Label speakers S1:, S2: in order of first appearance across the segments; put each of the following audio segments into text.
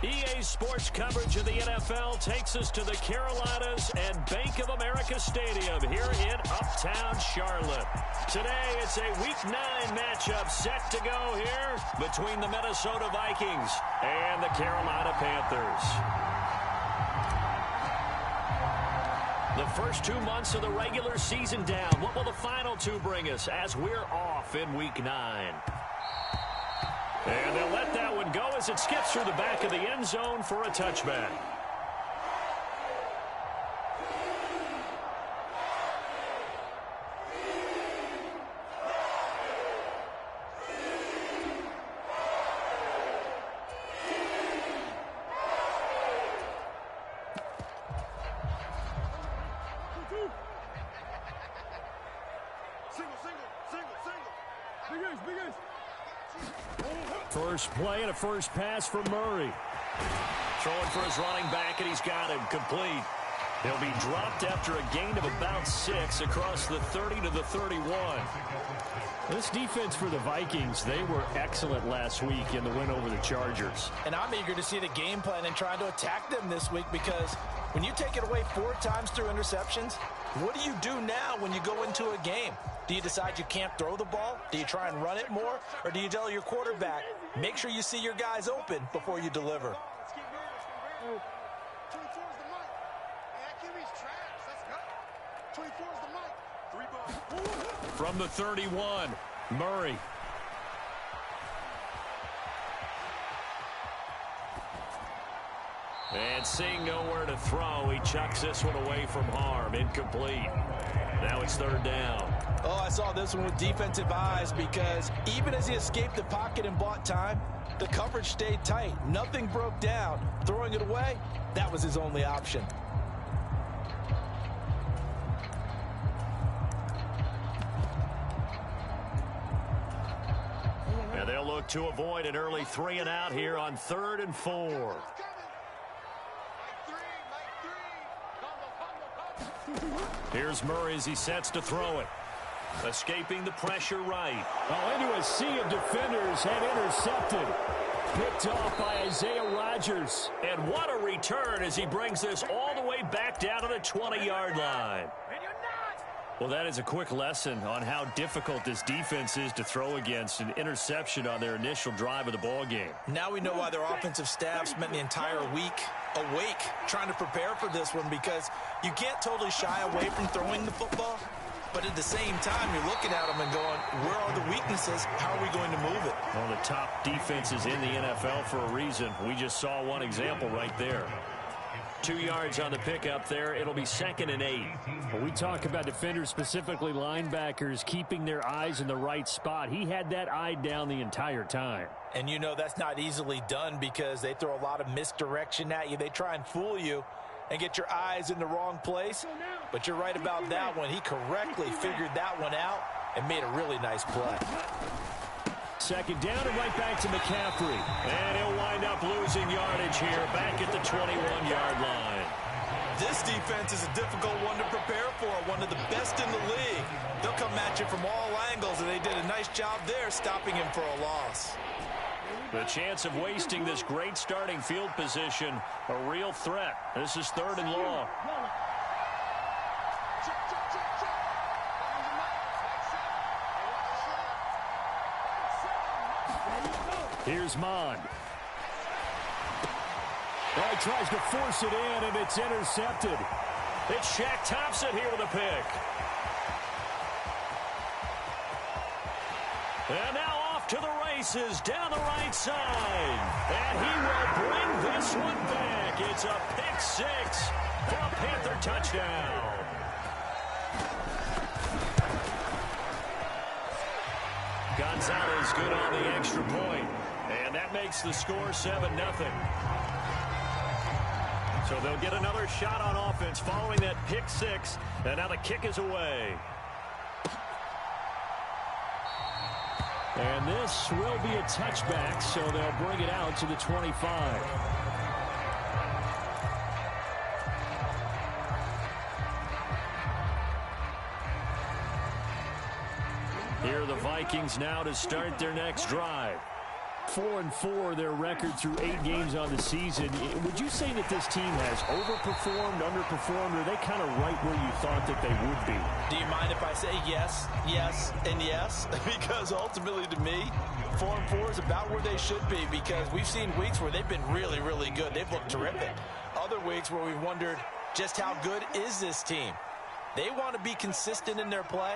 S1: EA Sports coverage of the NFL takes us to the Carolinas and Bank of America Stadium here in Uptown Charlotte. Today, it's a Week 9 matchup set to go here between the Minnesota Vikings and the Carolina Panthers. The first 2 months of the regular season down. What will the final two bring us as we're off in Week 9? And they'll let that one go as it skips through the back of the end zone for a touchback. First play and a first pass for Murray. Throwing for his running back, and he's got him complete. He'll be dropped after a gain of about 6 across the 30 to the 31.
S2: This defense for the Vikings, they were excellent last week in the win over the Chargers.
S3: And I'm eager to see the game plan and trying to attack them this week, because when you take it away 4 times through interceptions, what do you do now when you go into a game? Do you decide you can't throw the ball? Do you try and run it more? Or do you tell your quarterback, make sure you see your guys open before you deliver?
S1: From the 31, Murray. And seeing nowhere to throw, he chucks this one away from harm. Incomplete. Now it's third down.
S3: Oh, I saw this one with defensive eyes, because even as he escaped the pocket and bought time, the coverage stayed tight. Nothing broke down. Throwing it away, that was his only option.
S1: And they'll look to avoid an early 3 and out here on 3rd and 4. Here's Murray as he sets to throw it. Escaping the pressure right.
S2: Oh, into a sea of defenders and intercepted. Picked off by Isaiah Rodgers.
S1: And what a return as he brings this all the way back down to the 20-yard line. Well, that is a quick lesson on how difficult this defense is to throw against. An interception on their initial drive of the ball game.
S3: Now we know why their offensive staff spent the entire week awake trying to prepare for this one, because you can't totally shy away from throwing the football, but at the same time you're looking at them and going, where are the weaknesses? How are we going to move it?
S1: Well, the top defenses in the NFL for a reason. We just saw one example right there. 2 yards on the pickup there. It'll be 2nd and 8.
S2: When we talk about defenders, specifically linebackers, keeping their eyes in the right spot, he had that eye down the entire time.
S3: And you know that's not easily done, because they throw a lot of misdirection at you. They try and fool you and get your eyes in the wrong place. But you're right about that one. He correctly figured that one out and made a really nice play.
S1: 2nd down and right back to McCaffrey. And he'll wind up losing yardage here back at the 21-yard line.
S3: This defense is a difficult one to prepare for, one of the best in the league. They'll come at you from all angles, and they did a nice job there stopping him for a loss.
S1: The chance of wasting this great starting field position, a real threat. This is 3rd and long.
S2: Here's Mond. Oh, he tries to force it in, and it's intercepted.
S1: It's Shaq Thompson here with a pick. And now off to the races down the right side. And he will bring this one back. It's a pick 6 for a Panther touchdown. Gonzalez good on the extra point. And that makes the score 7-0. So they'll get another shot on offense following that pick 6. And now the kick is away.
S2: And this will be a touchback, so they'll bring it out to the 25. Here are the Vikings now to start their next drive. 4-4, their record through 8 games on the season. Would you say that this team has overperformed, underperformed, or are they kind of right where you thought that they would be?
S3: Do you mind if I say yes, yes, and yes? Because ultimately to me, 4-4 is about where they should be, because we've seen weeks where they've been really, really good. They've looked terrific. Other weeks where we've wondered just how good is this team. They want to be consistent in their play,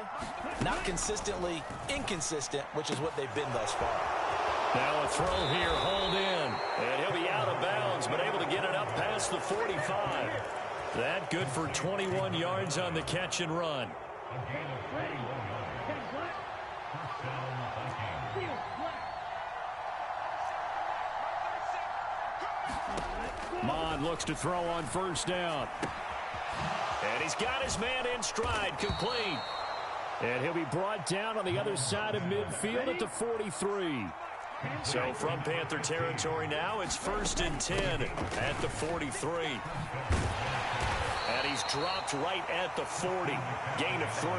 S3: not consistently inconsistent, which is what they've been thus far.
S1: Now a throw here, hold in, and he'll be out of bounds, but able to get it up past the 45. That good for 21 yards on the catch and run.
S2: Mond looks to throw on first down.
S1: And he's got his man in stride, complete.
S2: And he'll be brought down on the other side of midfield at the 43.
S1: So from Panther territory now, it's 1st and 10 at the 43. And he's dropped right at the 40. Gain of 3.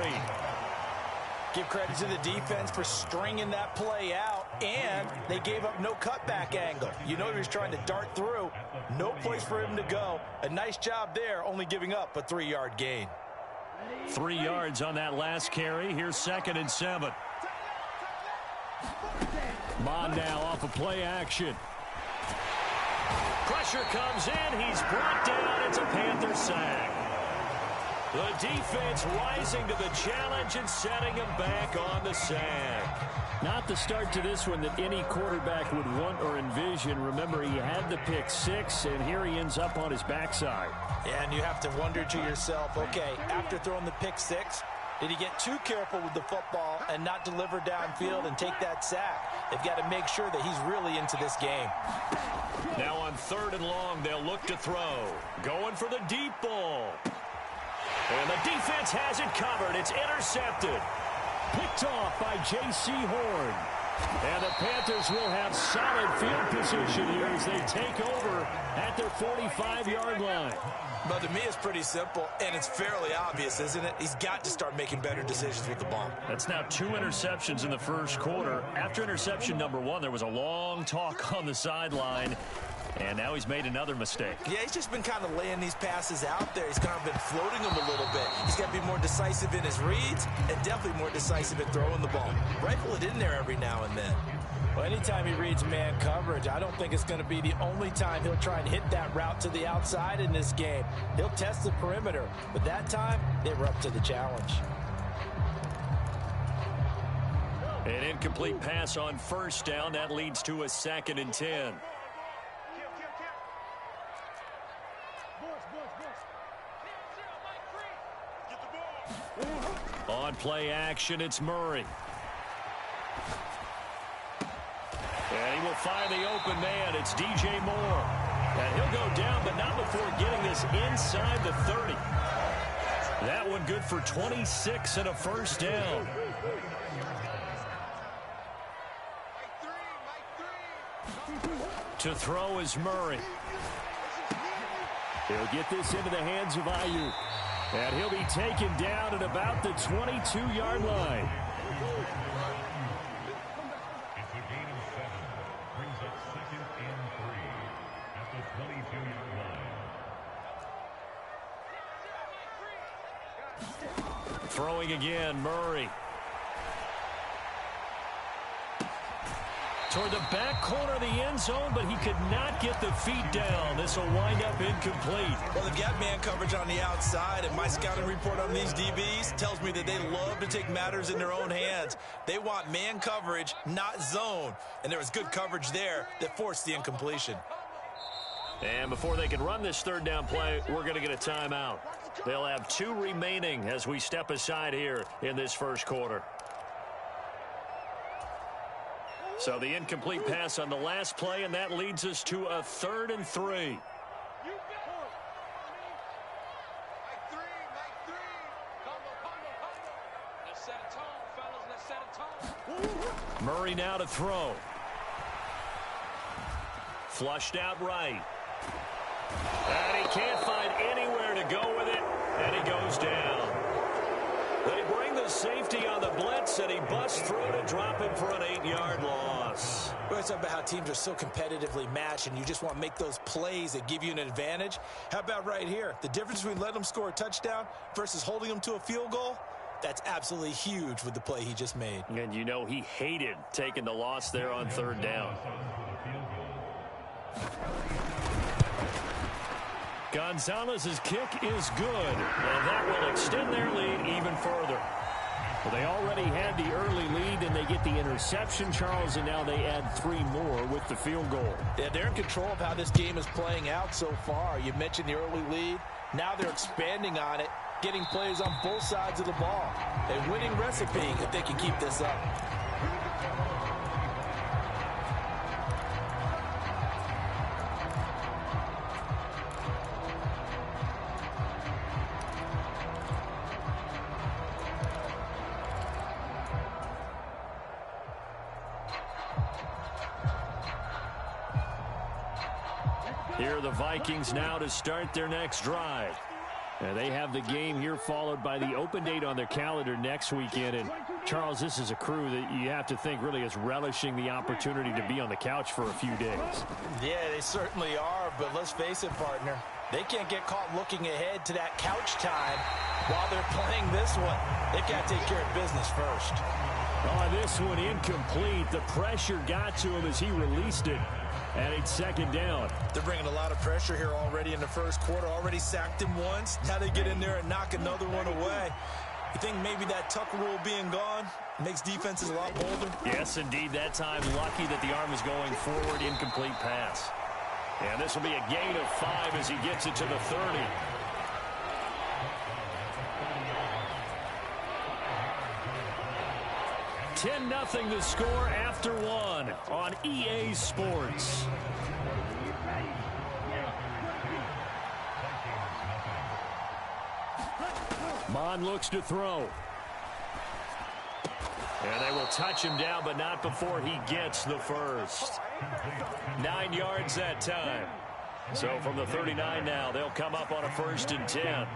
S3: Give credit to the defense for stringing that play out, and they gave up no cutback angle. You know he was trying to dart through. No place for him to go. A nice job there, only giving up a 3-yard gain.
S1: 3 yards on that last carry. Here's 2nd and 7.
S2: Mond now off of play action.
S1: Pressure comes in. He's brought down. It's a Panther sack. The defense rising to the challenge and setting him back on the sack.
S2: Not the start to this one that any quarterback would want or envision. Remember, he had the pick 6, and here he ends up on his backside.
S3: Yeah, and you have to wonder to yourself, okay, after throwing the pick 6, did he get too careful with the football and not deliver downfield and take that sack? They've got to make sure that he's really into this game.
S1: Now on 3rd and long, they'll look to throw. Going for the deep ball. And the defense has it covered. It's intercepted.
S2: Picked off by J.C. Horn. And the Panthers will have solid field position here as they take over at their 45-yard line.
S3: But to me, it's pretty simple, and it's fairly obvious, isn't it? He's got to start making better decisions with the ball.
S1: That's now 2 interceptions in the first quarter. After interception number 1, there was a long talk on the sideline. And now he's made another mistake.
S3: Yeah, he's just been kind of laying these passes out there. He's kind of been floating them a little bit. He's got to be more decisive in his reads and definitely more decisive in throwing the ball. Rifle it in there every now and then. Well, anytime he reads man coverage, I don't think it's going to be the only time he'll try and hit that route to the outside in this game. He'll test the perimeter, but that time they were up to the challenge.
S1: An incomplete pass on first down. That leads to a 2nd and 10. On play action, it's Murray. And he will find the open man. It's DJ Moore. And he'll go down, but not before getting this inside the 30. That one good for 26 and a first down. To throw is Murray.
S2: He'll get this into the hands of Ayuk. And he'll be taken down at about the 22-yard line.
S1: Throwing again, Murray. Toward the back corner of the end zone, but he could not get the feet down. This will wind up incomplete.
S3: Well, they've got man coverage on the outside, and my scouting report on these DBs tells me that they love to take matters in their own hands. They want man coverage, not zone. And there was good coverage there that forced the incompletion.
S1: And before they can run this 3rd down play, we're going to get a timeout. They'll have 2 remaining as we step aside here in this first quarter. So the incomplete pass on the last play, and that leads us to a 3rd and 3. Murray now to throw. Flushed out right. And he can't find anywhere to go with it, and he goes down. They bring the the safety on the blitz, and he busts through to drop him for an 8-yard loss.
S3: Well, it's about how teams are so competitively matched, and you just want to make those plays that give you an advantage. How about right here? The difference between letting them score a touchdown versus holding them to a field goal, that's absolutely huge with the play he just made.
S1: And you know he hated taking the loss there on 3rd down. Gonzalez's kick is good, and that will extend their lead even further. Well, they already had the early lead, and they get the interception, Charles, and now they add 3 more with the field goal.
S3: Yeah, they're in control of how this game is playing out so far. You mentioned the early lead. Now they're expanding on it, getting plays on both sides of the ball. A winning recipe if they can keep this up.
S1: Here are the Vikings now to start their next drive. And they have the game here followed by the open date on their calendar next weekend. And, Charles, this is a crew that you have to think really is relishing the opportunity to be on the couch for a few days.
S3: Yeah, they certainly are. But let's face it, partner, they can't get caught looking ahead to that couch time while they're playing this one. They've got to take care of business first.
S1: Oh, this one incomplete. The pressure got to him as he released it. And it's 2nd down.
S3: They're bringing a lot of pressure here already in the first quarter. Already sacked him once. Now they get in there and knock another one away. You think maybe that Tucker rule being gone makes defenses a lot bolder?
S1: Yes, indeed. That time, lucky that the arm is going forward. Incomplete pass. And this will be a gain of 5 as he gets it to the 30. $10-0 the score after 1 on EA Sports. Mon looks to throw. And they will touch him down, but not before he gets the first. 9 yards that time. So from the 39 now, they'll come up on a 1st and 10.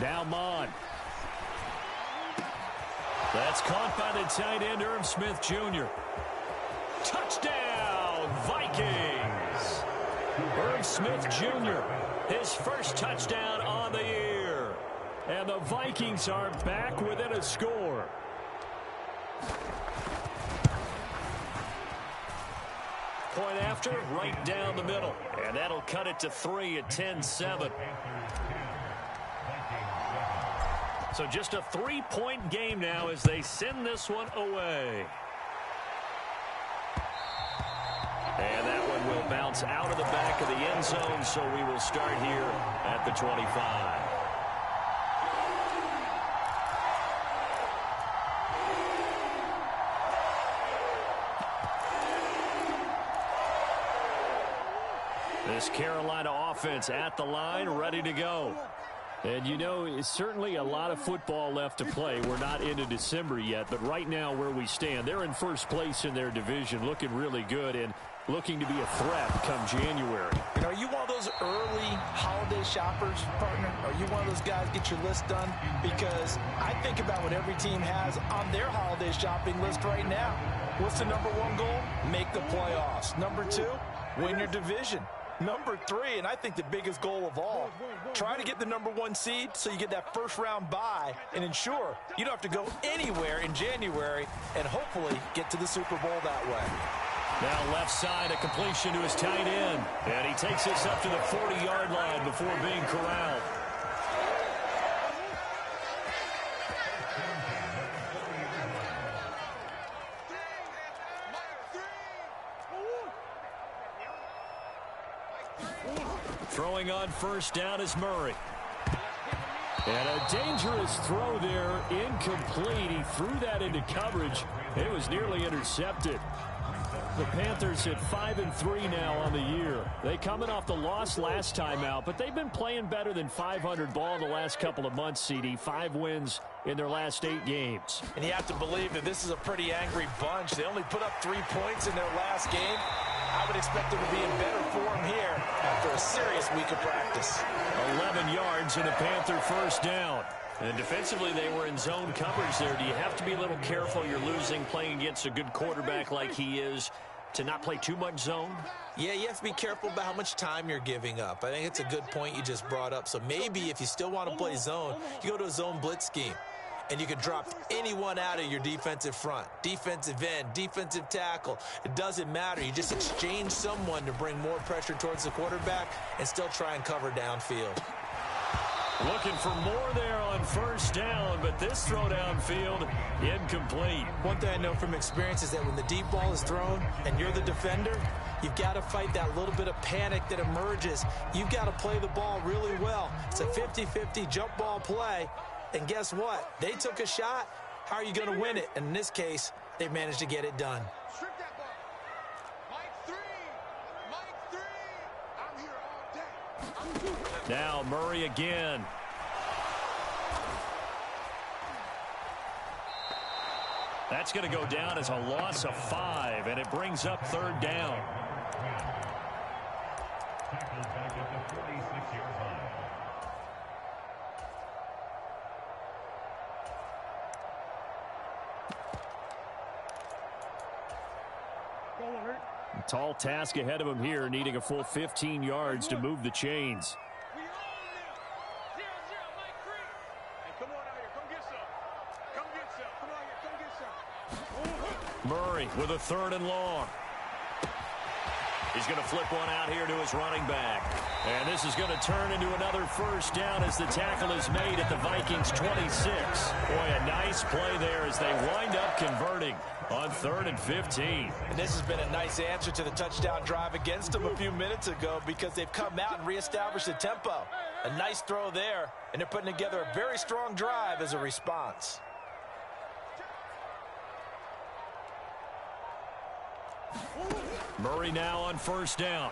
S1: Now Mon. That's caught by the tight end, Irv Smith Jr. Touchdown, Vikings! Irv Smith Jr., his first touchdown on the year. And the Vikings are back within a score. Point after, right down the middle. And that'll cut it to 3 at 10-7. So just a 3-point game now as they send this one away. And that one will bounce out of the back of the end zone, so we will start here at the 25. This Carolina offense at the line, ready to go. And, you know, it's certainly a lot of football left to play. We're not into December yet, but right now where we stand, they're in first place in their division, looking really good and looking to be a threat come January.
S3: You know, are you one of those early holiday shoppers, partner? Are you one of those guys get your list done? Because I think about what every team has on their holiday shopping list right now. What's the #1 goal? Make the playoffs. #2, win your division. #3, and I think the biggest goal of all, try to get the #1 seed so you get that first-round bye and ensure you don't have to go anywhere in January and hopefully get to the Super Bowl that way.
S1: Now left side, a completion to his tight end. And he takes this up to the 40-yard line before being corralled. Throwing on first down is Murray. And a dangerous throw there, incomplete. He threw that into coverage. It was nearly intercepted. The Panthers at 5-3 now on the year. They coming off the loss last time out, but they've been playing better than 500 ball the last couple of months, CD. 5 wins in their last 8 games.
S3: And you have to believe that this is a pretty angry bunch. They only put up 3 points in their last game. I would expect them to be in better form here after a serious week of practice.
S1: 11 yards and a Panther first down. And defensively, they were in zone coverage there. Do you have to be a little careful? You're losing playing against a good quarterback like he is to not play too much zone?
S3: Yeah, you have to be careful about how much time you're giving up. I think it's a good point you just brought up. So maybe if you still want to play zone, you go to a zone blitz scheme. And you can drop anyone out of your defensive front. Defensive end, defensive tackle. It doesn't matter. You just exchange someone to bring more pressure towards the quarterback and still try and cover downfield.
S1: Looking for more there on first down, but this throw downfield incomplete.
S3: One thing I know from experience is that when the deep ball is thrown and you're the defender, you've got to fight that little bit of panic that emerges. You've got to play the ball really well. It's a 50-50 jump ball play. And guess what? They took a shot. How are you going to win it? And in this case, they managed to get it done.
S1: Now Murray again. That's going to go down as a loss of 5, and it brings up third down. Tall task ahead of him here, needing a full 15 yards to move the chains. Murray with a 3rd and long. He's going to flip one out here to his running back. And this is going to turn into another first down as the tackle is made at the Vikings 26. Boy, a nice play there as they wind up converting on 3rd and 15.
S3: And this has been a nice answer to the touchdown drive against them a few minutes ago because they've come out and reestablished the tempo. A nice throw there, and they're putting together a very strong drive as a response.
S1: Murray now on first down.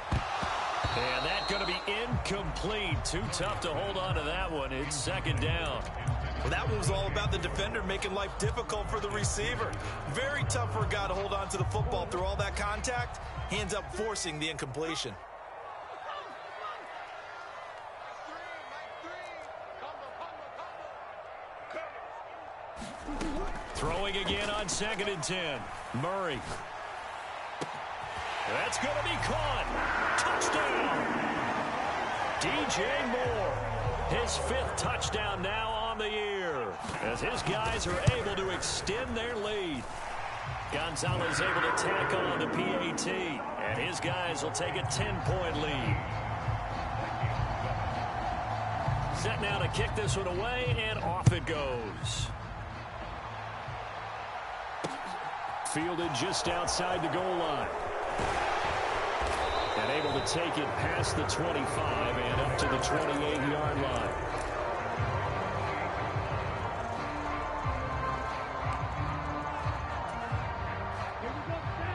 S1: And that's going to be incomplete. Too tough to hold on to that one. It's 2nd down.
S3: Well, that one was all about the defender making life difficult for the receiver. Very tough for a guy to hold on to the football through all that contact. He ends up forcing the incompletion.
S1: Throwing again on 2nd and 10. Murray. That's going to be caught. Touchdown. DJ Moore. His 5th touchdown now on the year as his guys are able to extend their lead. Gonzalez able to tack on the PAT, and his guys will take a 10-point lead. Set now to kick this one away, and off it goes. Fielded just outside the goal line. And able to take it past the 25 and up to the 28-yard line.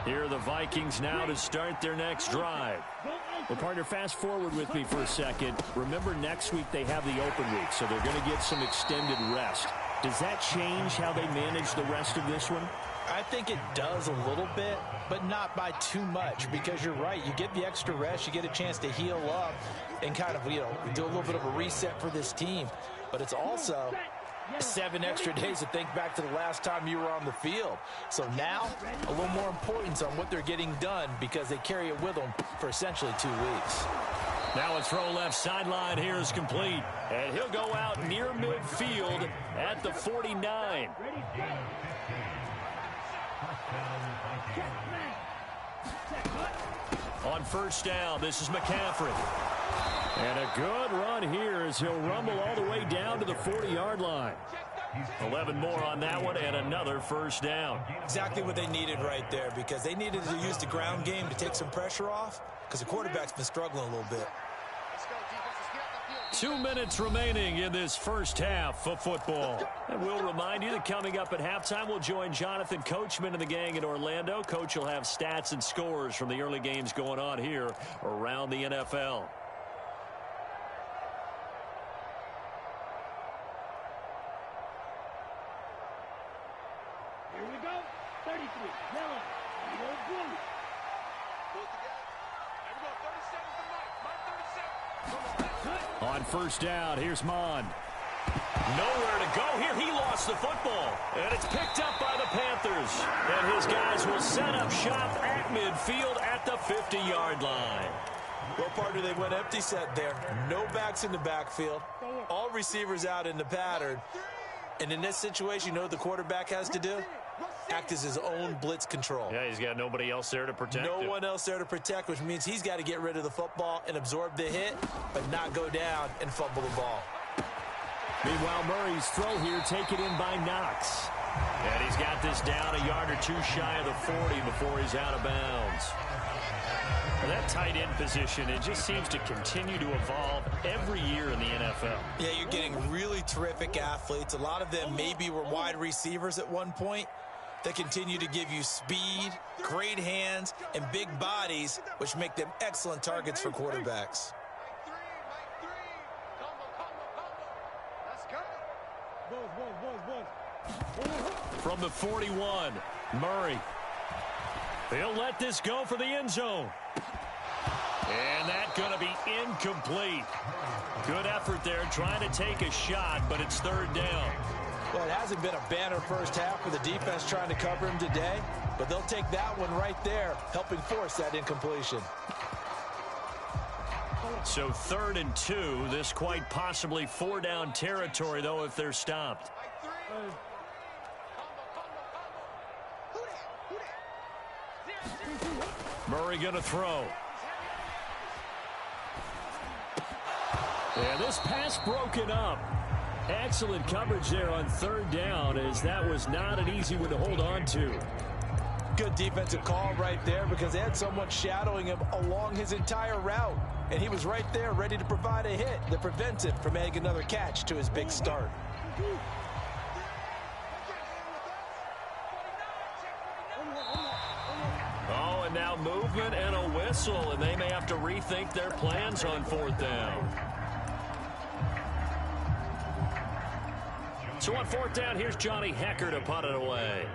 S1: Here are the Vikings now to start their next drive. Well, partner, fast forward with me for a second. Remember, next week they have the open week, so they're going to get some extended rest. Does that change how they manage the rest of this one?
S3: I think it does a little bit, but not by too much, because you're right. You get the extra rest, you get a chance to heal up and kind of, do a little bit of a reset for this team. But it's also 7 extra days to think back to the last time you were on the field. So now, a little more importance on what they're getting done because they carry it with them for essentially 2 weeks.
S1: Now a throw left sideline here is complete. And he'll go out near midfield at the 49. On first down, this is McCaffrey. And a good run here as he'll rumble all the way down to the 40-yard line. 11 more on that one and another first down.
S3: Exactly what they needed right there because they needed to use the ground game to take some pressure off because the quarterback's been struggling a little bit.
S1: 2 minutes remaining in this first half of football. And we'll remind you that coming up at halftime, we'll join Jonathan Coachman and the gang in Orlando. Coach will have stats and scores from the early games going on here around the NFL.
S4: Here we go. 33, yellow.
S2: On first down, here's Mond.
S1: Nowhere to go here. He lost the football. And it's picked up by the Panthers. And his guys will set up shop at midfield at the 50-yard line.
S3: Well, partner, they went empty set there. No backs in the backfield. All receivers out in the pattern. And in this situation, you know what the quarterback has to do? Act as his own blitz control.
S1: Yeah, he's got nobody else there to protect him.
S3: No one else there to protect, which means he's got to get rid of the football and absorb the hit, but not go down and fumble the ball.
S2: Meanwhile, Murray's throw here taken in by Knox.
S1: And he's got this down a yard or two shy of the 40 before he's out of bounds. And that tight end position, it just seems to continue to evolve every year in the NFL.
S3: Yeah, you're getting really terrific athletes. A lot of them maybe were wide receivers at one point. They continue to give you speed, great hands, and big bodies, which make them excellent targets for quarterbacks.
S2: From the 41, Murray.
S1: He'll let this go for the end zone. And that's going to be incomplete. Good effort there trying to take a shot, but it's third down.
S3: Well, it hasn't been a banner first half for the defense trying to cover him today, but they'll take that one right there, helping force that incompletion.
S1: So 3rd and 2, this quite possibly 4-down territory, though, if they're stopped. Murray going to throw.
S2: And this pass broken up. Excellent coverage there on 3rd down, as that was not an easy one to hold on to.
S3: Good defensive call right there because they had someone shadowing him along his entire route. And he was right there ready to provide a hit that prevents him from adding another catch to his big start.
S1: Oh, and now movement and a whistle, and they may have to rethink their plans on 4th down. So on 4th down, here's Johnny Hecker to punt it away.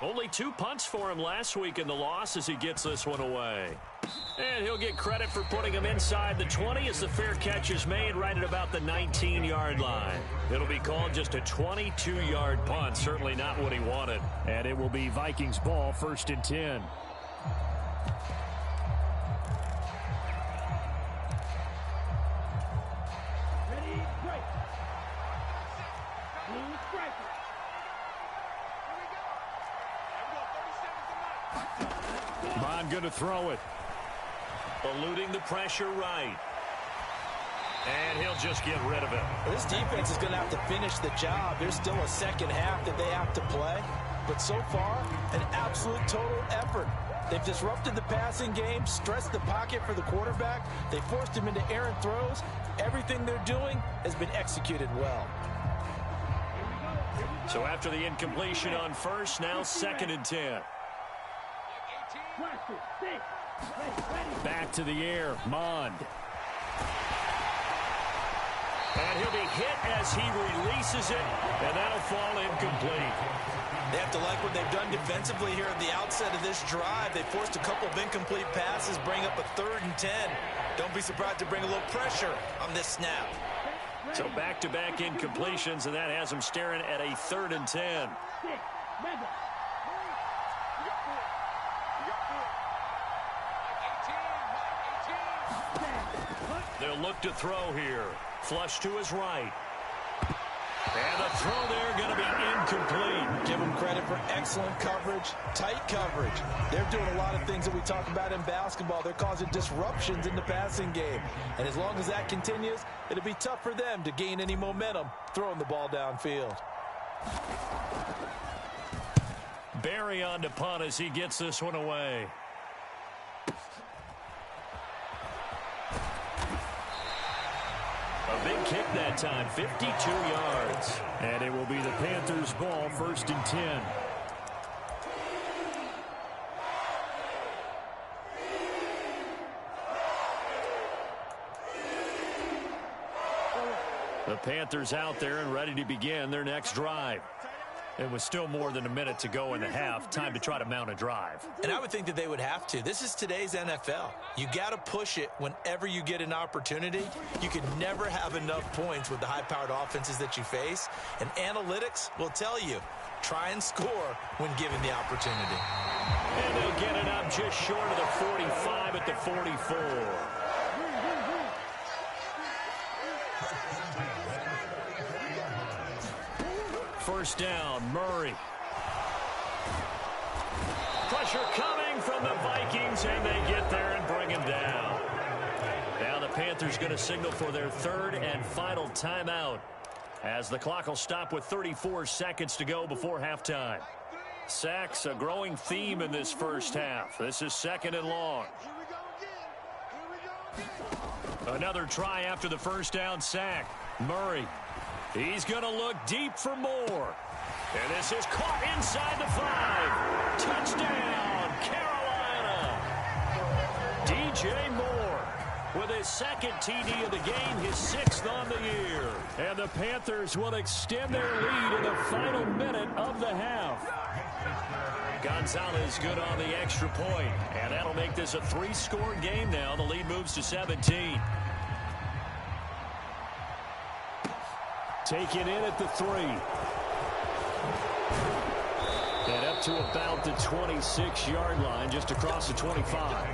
S1: Only 2 punts for him last week in the loss as he gets this one away. And he'll get credit for putting him inside the 20 as the fair catch is made right at about the 19-yard line. It'll be called just a 22-yard punt, certainly not what he wanted.
S2: And it will be Vikings ball, 1st and 10. Mond going to throw it.
S1: Eluding the pressure right. And he'll just get rid of it.
S3: This defense is going to have to finish the job. There's still a second half that they have to play. But so far, an absolute total effort. They've disrupted the passing game, stressed the pocket for the quarterback. They forced him into errant throws. Everything they're doing has been executed well.
S1: So after the incompletion on 1st, now 2nd and 10.
S2: Back to the air, Mond.
S1: And he'll be hit as he releases it, and that'll fall incomplete.
S3: They have to like what they've done defensively here at the outset of this drive. They forced a couple of incomplete passes, bring up a 3rd and 10. Don't be surprised to bring a little pressure on this snap.
S1: So back-to-back incompletions, and that has them staring at a 3rd and 10. They'll look to throw here. Flush to his right. And the throw there going to be incomplete.
S3: Give them credit for excellent coverage, tight coverage. They're doing a lot of things that we talk about in basketball. They're causing disruptions in the passing game. And as long as that continues, it'll be tough for them to gain any momentum throwing the ball downfield.
S1: Barry on to punt as he gets this one away. A big kick that time, 52 yards.
S2: And it will be the Panthers' ball, 1st and 10.
S1: The Panthers out there and ready to begin their next drive. It was still more than a minute to go in the half. Time to try to mount a drive.
S3: And I would think that they would have to. This is today's NFL. You got to push it whenever you get an opportunity. You can never have enough points with the high-powered offenses that you face. And analytics will tell you, try and score when given the opportunity.
S1: And they'll get it up just short of the 45 at the 44. First down, Murray. Pressure coming from the Vikings, and they get there and bring him down. Now the Panthers going to signal for their third and final timeout, as the clock will stop with 34 seconds to go before halftime. Sacks, a growing theme in this first half. This is second and long. Another try after the first down sack. Murray. He's going to look deep for more. And this is caught inside the 5. Touchdown, Carolina. DJ Moore with his second TD of the game, his 6th on the year. And the Panthers will extend their lead in the final minute of the half. Gonzalez good on the extra point, and that'll make this a 3-score game now. The lead moves to 17.
S2: Taken in at the 3. And up to about the 26-yard line, just across the 25.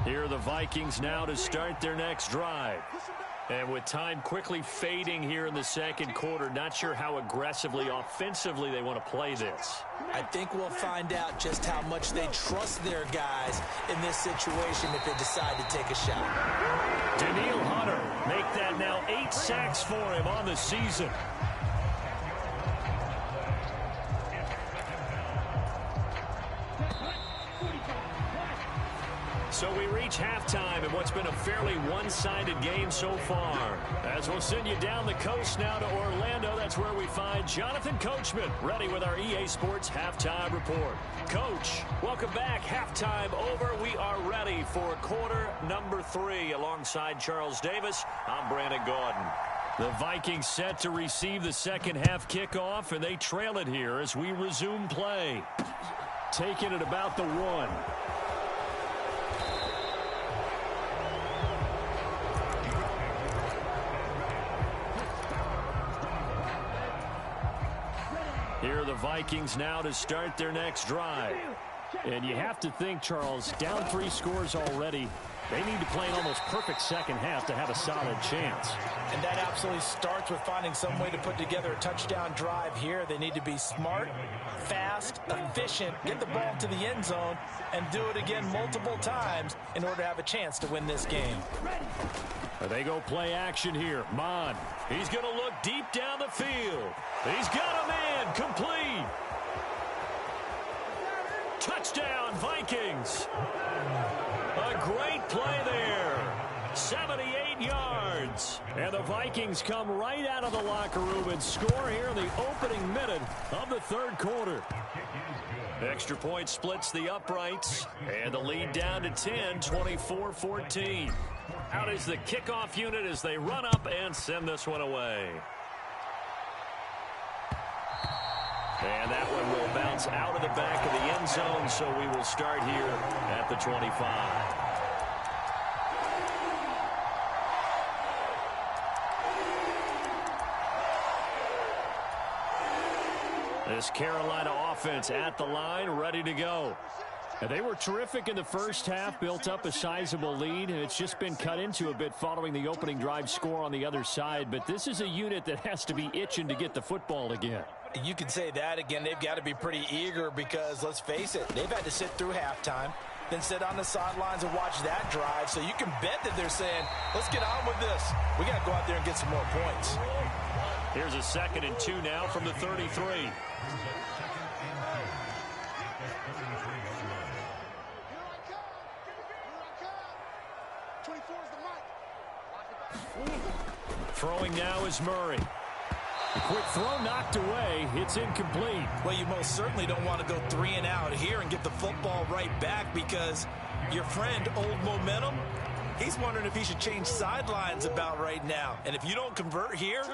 S1: Here are the Vikings now to start their next drive. And with time quickly fading here in the second quarter, not sure how aggressively, offensively they want to play this.
S3: I think we'll find out just how much they trust their guys in this situation if they decide to take a shot.
S1: Daniil Hunter, make that now 8 sacks for him on the season. So we reach halftime in what's been a fairly one-sided game so far. As we'll send you down the coast now to Orlando, that's where we find Jonathan Coachman, ready with our EA Sports Halftime Report. Coach, welcome back. Halftime over. We are ready for quarter number 3. Alongside Charles Davis, I'm Brandon Gaudin. The Vikings set to receive the second half kickoff, and they trail it here as we resume play.
S2: Taken at about the 1.
S1: Here are the Vikings now to start their next drive.
S2: And you have to think, Charles, down 3 scores already. They need to play an almost perfect second half to have a solid chance.
S3: And that absolutely starts with finding some way to put together a touchdown drive here. They need to be smart, fast, efficient, get the ball to the end zone, and do it again multiple times in order to have a chance to win this game.
S2: They go play action here. Mon.
S1: He's going to look deep down the field. He's got a man complete. Touchdown, Vikings. A great play there. 78 yards. And the Vikings come right out of the locker room and score here in the opening minute of the third quarter. Extra point splits the uprights, and the lead down to 10, 24-14. Out is the kickoff unit as they run up and send this one away. And that one will bounce out of the back of the end zone, so we will start here at the 25. This Carolina offense at the line, ready to go.
S2: And they were terrific in the first half, built up a sizable lead, and it's just been cut into a bit following the opening drive score on the other side. But this is a unit that has to be itching to get the football again.
S3: You can say that again. They've got to be pretty eager because, let's face it, they've had to sit through halftime, then sit on the sidelines and watch that drive. So you can bet that they're saying, let's get on with this. We got to go out there and get some more points.
S1: Here's a 2nd and 2 now from the 33. Throwing now is Murray.
S2: Quick throw knocked away. It's incomplete.
S3: Well, you most certainly don't want to go 3 and out here and get the football right back because your friend, Old Momentum, he's wondering if he should change sidelines about right now. And if you don't convert here,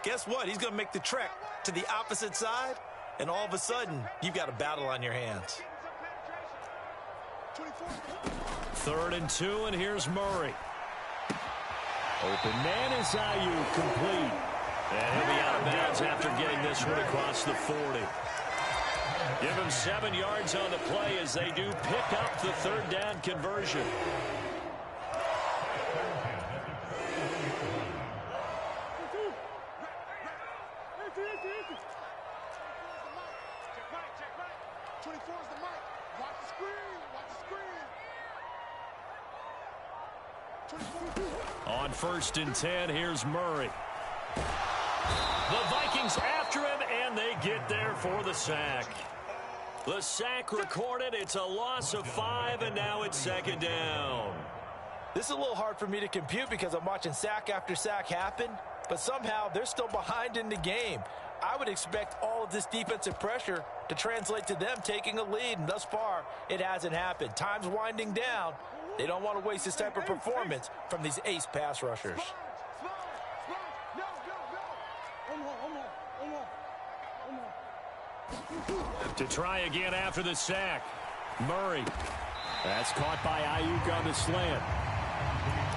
S3: guess what? He's going to make the trek to the opposite side, and all of a sudden, you've got a battle on your hands.
S1: 3rd and 2, and here's Murray.
S2: Open man is Ayuk, complete.
S1: And he'll be out of bounds after getting this one across the 40. Give him 7 yards on the play as they do pick up the 3rd down conversion. On 1st and 10, here's Murray. The Vikings after him, and they get there for the sack. The sack recorded. It's a loss of 5, and now it's 2nd down.
S3: This is a little hard for me to compute because I'm watching sack after sack happen, but somehow they're still behind in the game. I would expect all of this defensive pressure to translate to them taking a lead, and thus far, it hasn't happened. Time's winding down. They don't want to waste this type of performance from these ace pass rushers.
S1: To try again after the sack. Murray.
S2: That's caught by Ayuk on the slant.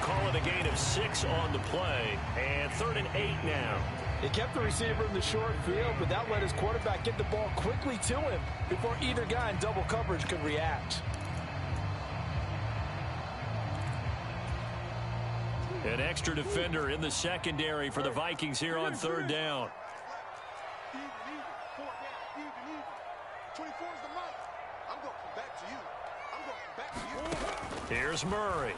S1: Call it a gain of 6 on the play. And 3rd and 8 now.
S3: He kept the receiver in the short field, but that let his quarterback get the ball quickly to him before either guy in double coverage could react.
S1: An extra defender in the secondary for the Vikings here on 3rd down. Here's Murray.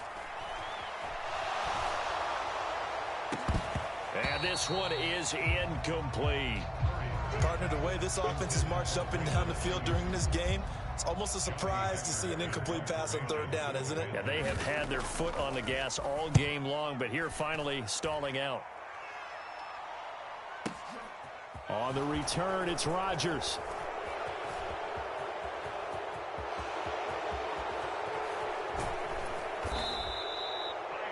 S1: And this one is incomplete.
S3: Partner, the way this offense has marched up and down the field during this game, it's almost a surprise to see an incomplete pass on 3rd down, isn't it?
S1: Yeah, they have had their foot on the gas all game long, but here finally stalling out.
S2: On the return, it's Rodgers.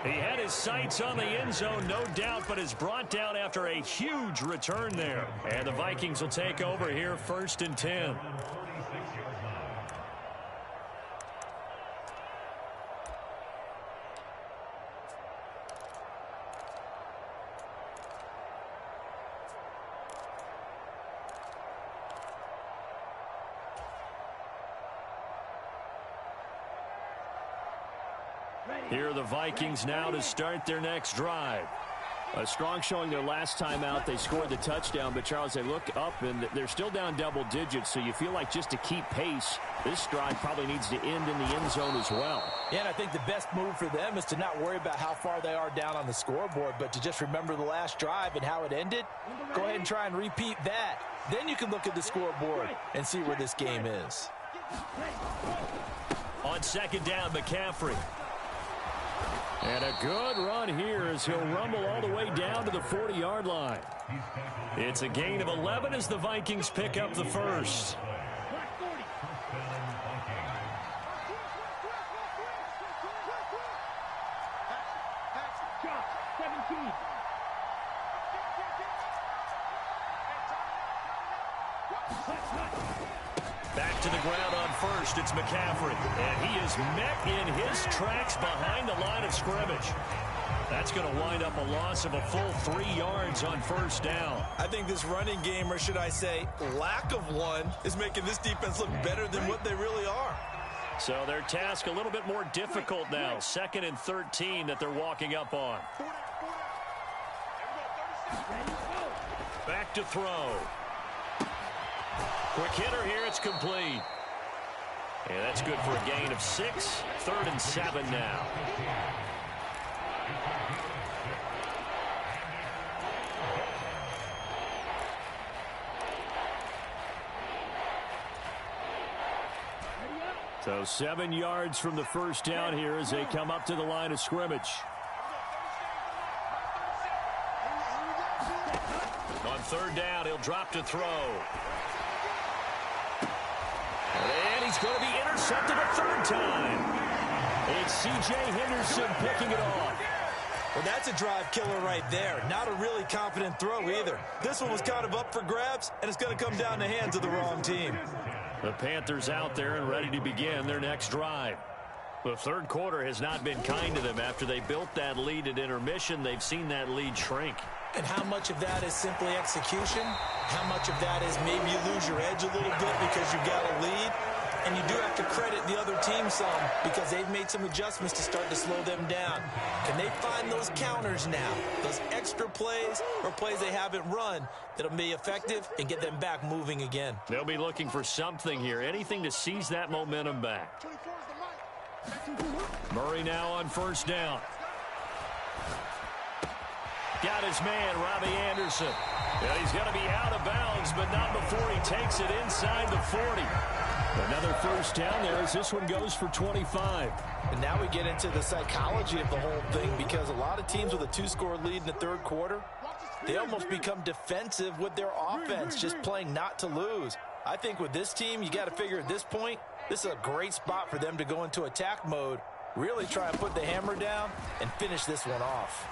S1: He had his sights on the end zone, no doubt, but is brought down after a huge return there. And the Vikings will take over here, 1st and 10. Here are the Vikings now to start their next drive.
S2: A strong showing their last time out. They scored the touchdown, but, Charles, they look up, and they're still down double digits, so you feel like just to keep pace, this drive probably needs to end in the end zone as well.
S3: Yeah, and I think the best move for them is to not worry about how far they are down on the scoreboard, but to just remember the last drive and how it ended. Go ahead and try and repeat that. Then you can look at the scoreboard and see where this game is.
S1: On 2nd down, McCaffrey.
S2: And a good run here as he'll rumble all the way down to the 40-yard line.
S1: It's a gain of 11 as the Vikings pick up the 1st. Back to the ground on 1st, it's McCaffrey. And he is met in his tracks behind the line of scrimmage. That's going to wind up a loss of a full 3 yards on 1st down.
S3: I think this running game, or should I say lack of one, is making this defense look better than what they really are.
S1: So their task a little bit more difficult now. 2nd and 13 that they're walking up on. Back to throw. Quick hitter here, it's complete. And that's good for a gain of 6. 3rd and 7 now.
S2: So 7 yards from the 1st down here as they come up to the line of scrimmage.
S1: On third down. He'll drop to throw. And he's going to be intercepted a third time. It's C.J. Henderson picking it off.
S3: Well, that's a drive killer right there. Not a really confident throw either. This one was kind of up for grabs, and it's going to come down the hands of the wrong team.
S1: The Panthers out there and ready to begin their next drive. The third quarter has not been kind to them. After they built that lead at intermission, they've seen that lead shrink.
S3: And how much of that is simply execution? How much of that is maybe you lose your edge a little bit because you've got a lead? And you do have to credit the other team some because they've made some adjustments to start to slow them down. Can they find those counters now, those extra plays or plays they haven't run that'll be effective and get them back moving again?
S1: They'll be looking for something here, anything to seize that momentum back. Murray now on first down. Got his man, Robbie Anderson. And he's going to be out of bounds, but not before he takes it inside the 40. Another first down there as this one goes for 25.
S3: And now we get into the psychology of the whole thing because a lot of teams with a two-score lead in the third quarter, they almost become defensive with their offense, just playing not to lose. I think with this team, you got to figure at this point, this is a great spot for them to go into attack mode, really try and put the hammer down and finish this one off.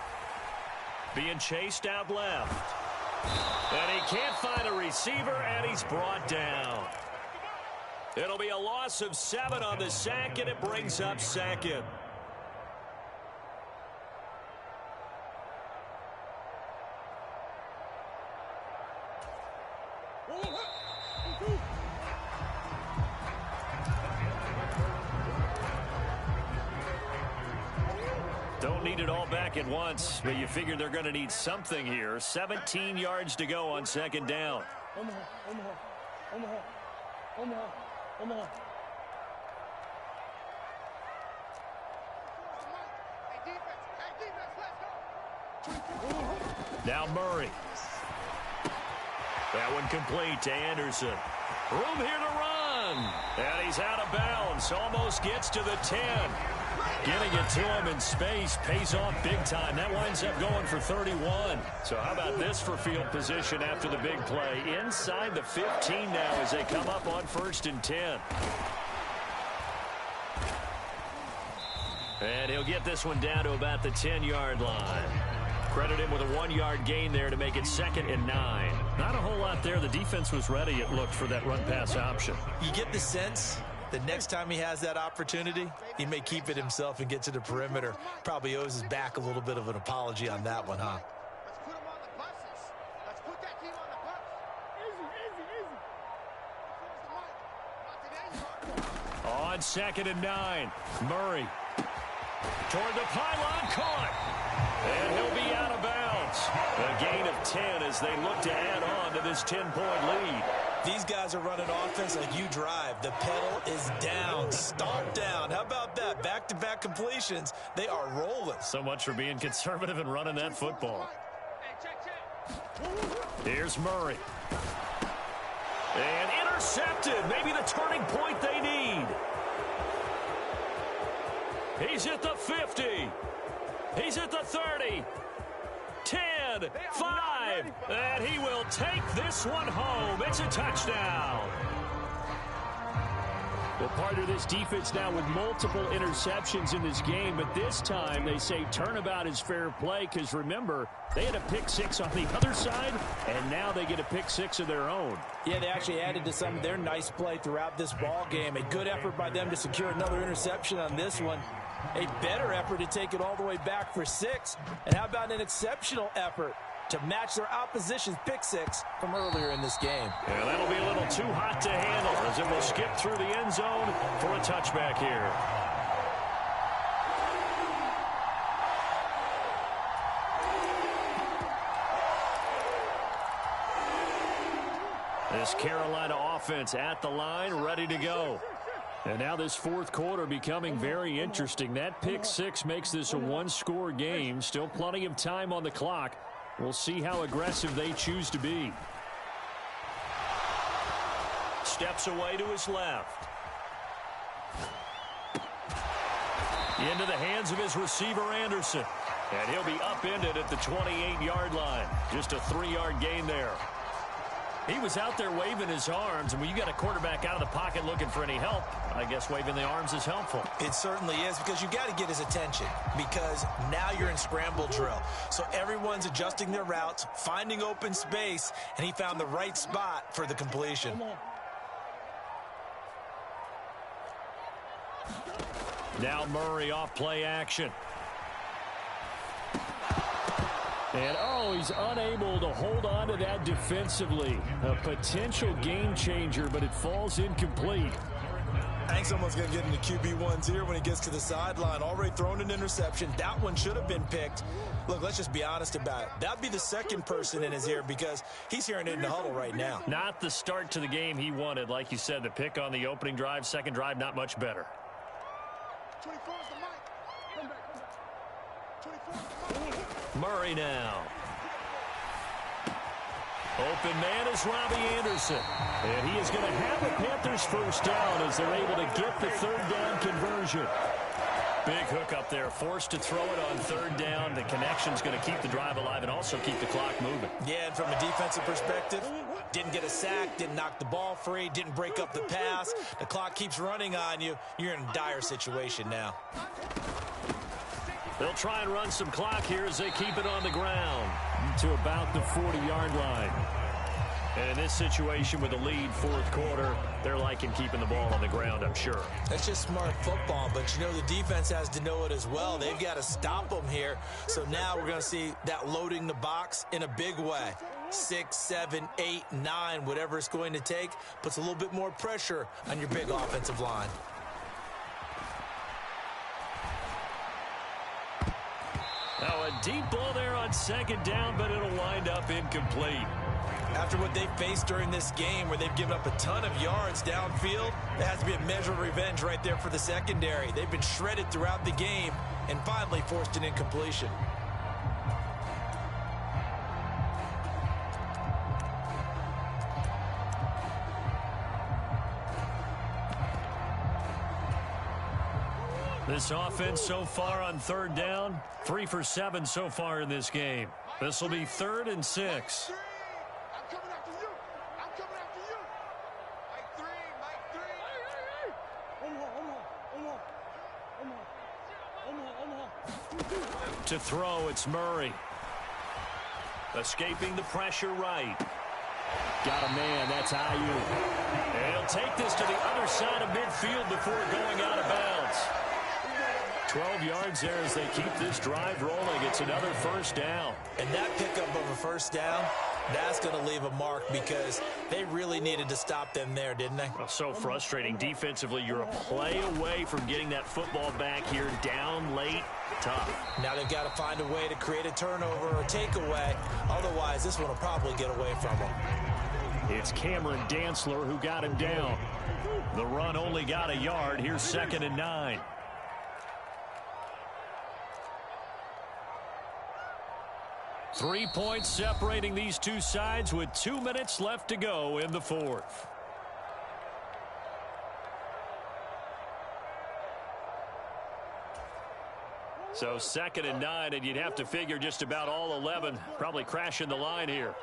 S1: Being chased out left. And he can't find a receiver, and he's brought down. It'll be a loss of 7 on the sack, and it brings up second. Don't need it all back at once, but you figure they're going to need something here. 17 yards to go on second down. Now Murray. That one complete to Anderson. Room here to run. And he's out of bounds. Almost gets to the 10. Getting it to him in space pays off big time. That winds up going for 31. So how about this for field position after the big play? Inside the 15 now as they come up on 1st and 10. And he'll get this one down to about the 10-yard line. Credit him with a 1-yard gain there to make it 2nd and 9. Not a whole lot there. The defense was ready, it looked, for that run-pass option.
S3: You get the sense the next time he has that opportunity, he may keep it himself and get to the perimeter. Probably owes his back a little bit of an apology on that one, huh?
S4: Let's put him on the buses. Let's put that team on the bus.
S1: On 2nd and 9, Murray. Toward the pylon, caught. And he'll be out of bounds. A gain of 10 as they look to add on to this 10-point lead.
S3: These guys are running offense like you drive. The pedal is down, stomp down. How about that? Back-to-back completions. They are rolling.
S1: So much for being conservative and running that football. Here's Murray. And intercepted. Maybe the turning point they need. He's at the 50. He's at the 30. 10, 5, and he will take this one home. It's a touchdown.
S2: Well, part of this defense now with multiple interceptions in this game, but this time they say turnabout is fair play because, remember, they had a pick 6 on the other side, and now they get a pick 6 of their own.
S3: Yeah, they actually added to some of their nice play throughout this ball game. A good effort by them to secure another interception on this one. A better effort to take it all the way back for 6. And how about an exceptional effort to match their opposition's pick 6 from earlier in this game?
S1: Yeah, that'll be a little too hot to handle as it will skip through the end zone for a touchback here. This Carolina offense at the line, ready to go. And now this fourth quarter becoming very interesting. That pick 6 makes this a one-score game. Still plenty of time on the clock. We'll see how aggressive they choose to be. Steps away to his left. Into the hands of his receiver, Anderson. And he'll be upended at the 28-yard line. Just a 3-yard gain there. He was out there waving his arms, and when you got a quarterback out of the pocket looking for any help, I guess waving the arms is helpful.
S3: It certainly is, because you got to get his attention, because now you're in scramble drill. So everyone's adjusting their routes, finding open space, and he found the right spot for the completion.
S1: Now Murray off play action.
S2: And, oh, he's unable to hold on to that defensively. A potential game changer, but it falls incomplete.
S3: I think someone's going to get into QB1s here when he gets to the sideline. Already thrown an interception. That one should have been picked. Look, let's just be honest about it. That'd be the second person in his ear, because he's hearing it in the huddle right now.
S1: Not the start to the game he wanted. Like you said, the pick on the opening drive, second drive, not much better.
S4: 24 is the mic. Come back. 24 is the mic.
S1: Murray now. Open man is Robbie Anderson. And he is going to have a Panthers first down as they're able to get the third down conversion. Big hook up there, forced to throw it on third down. The connection's going to keep the drive alive and also keep the clock moving.
S3: Yeah, and from a defensive perspective, didn't get a sack, didn't knock the ball free, didn't break up the pass. The clock keeps running on you. You're in a dire situation now.
S1: They'll try and run some clock here as they keep it on the ground.
S2: To about the 40-yard line.
S1: And in this situation with the lead fourth quarter, they're liking keeping the ball on the ground, I'm sure.
S3: That's just smart football, but you know the defense has to know it as well. They've got to stop them here. So now we're going to see that loading the box in a big way. 6, 7, 8, 9, whatever it's going to take, puts a little bit more pressure on your big offensive line.
S1: Now a deep ball there on second down, but it'll wind up incomplete.
S3: After what they've faced during this game, where they've given up a ton of yards downfield, there has to be a measure of revenge right there for the secondary. They've been shredded throughout the game and finally forced an incompletion.
S1: This offense so far on third down, 3 for 7 so far in this game. This will be 3rd and 6.
S4: I'm coming after you. I'm coming after you. Mike 3.
S1: To throw, it's Murray. Escaping the pressure right.
S2: Got a man, that's Ayuk.
S1: And he'll take this to the other side of midfield before going out of bounds. 12 yards there as they keep this drive rolling. It's another first down.
S3: And that pickup of a first down, that's going to leave a mark, because they really needed to stop them there, didn't they?
S1: Well, so frustrating. Defensively, you're a play away from getting that football back here, down late. Tough.
S3: Now they've got to find a way to create a turnover or takeaway. Otherwise, this one will probably get away from them.
S2: It's Cameron Dantzler who got him down.
S1: The run only got a yard. Here's 2nd and 9. Three points separating these two sides with 2 minutes left to go in the fourth. So 2nd and 9, and you'd have to figure just about all 11 probably crashing the line here.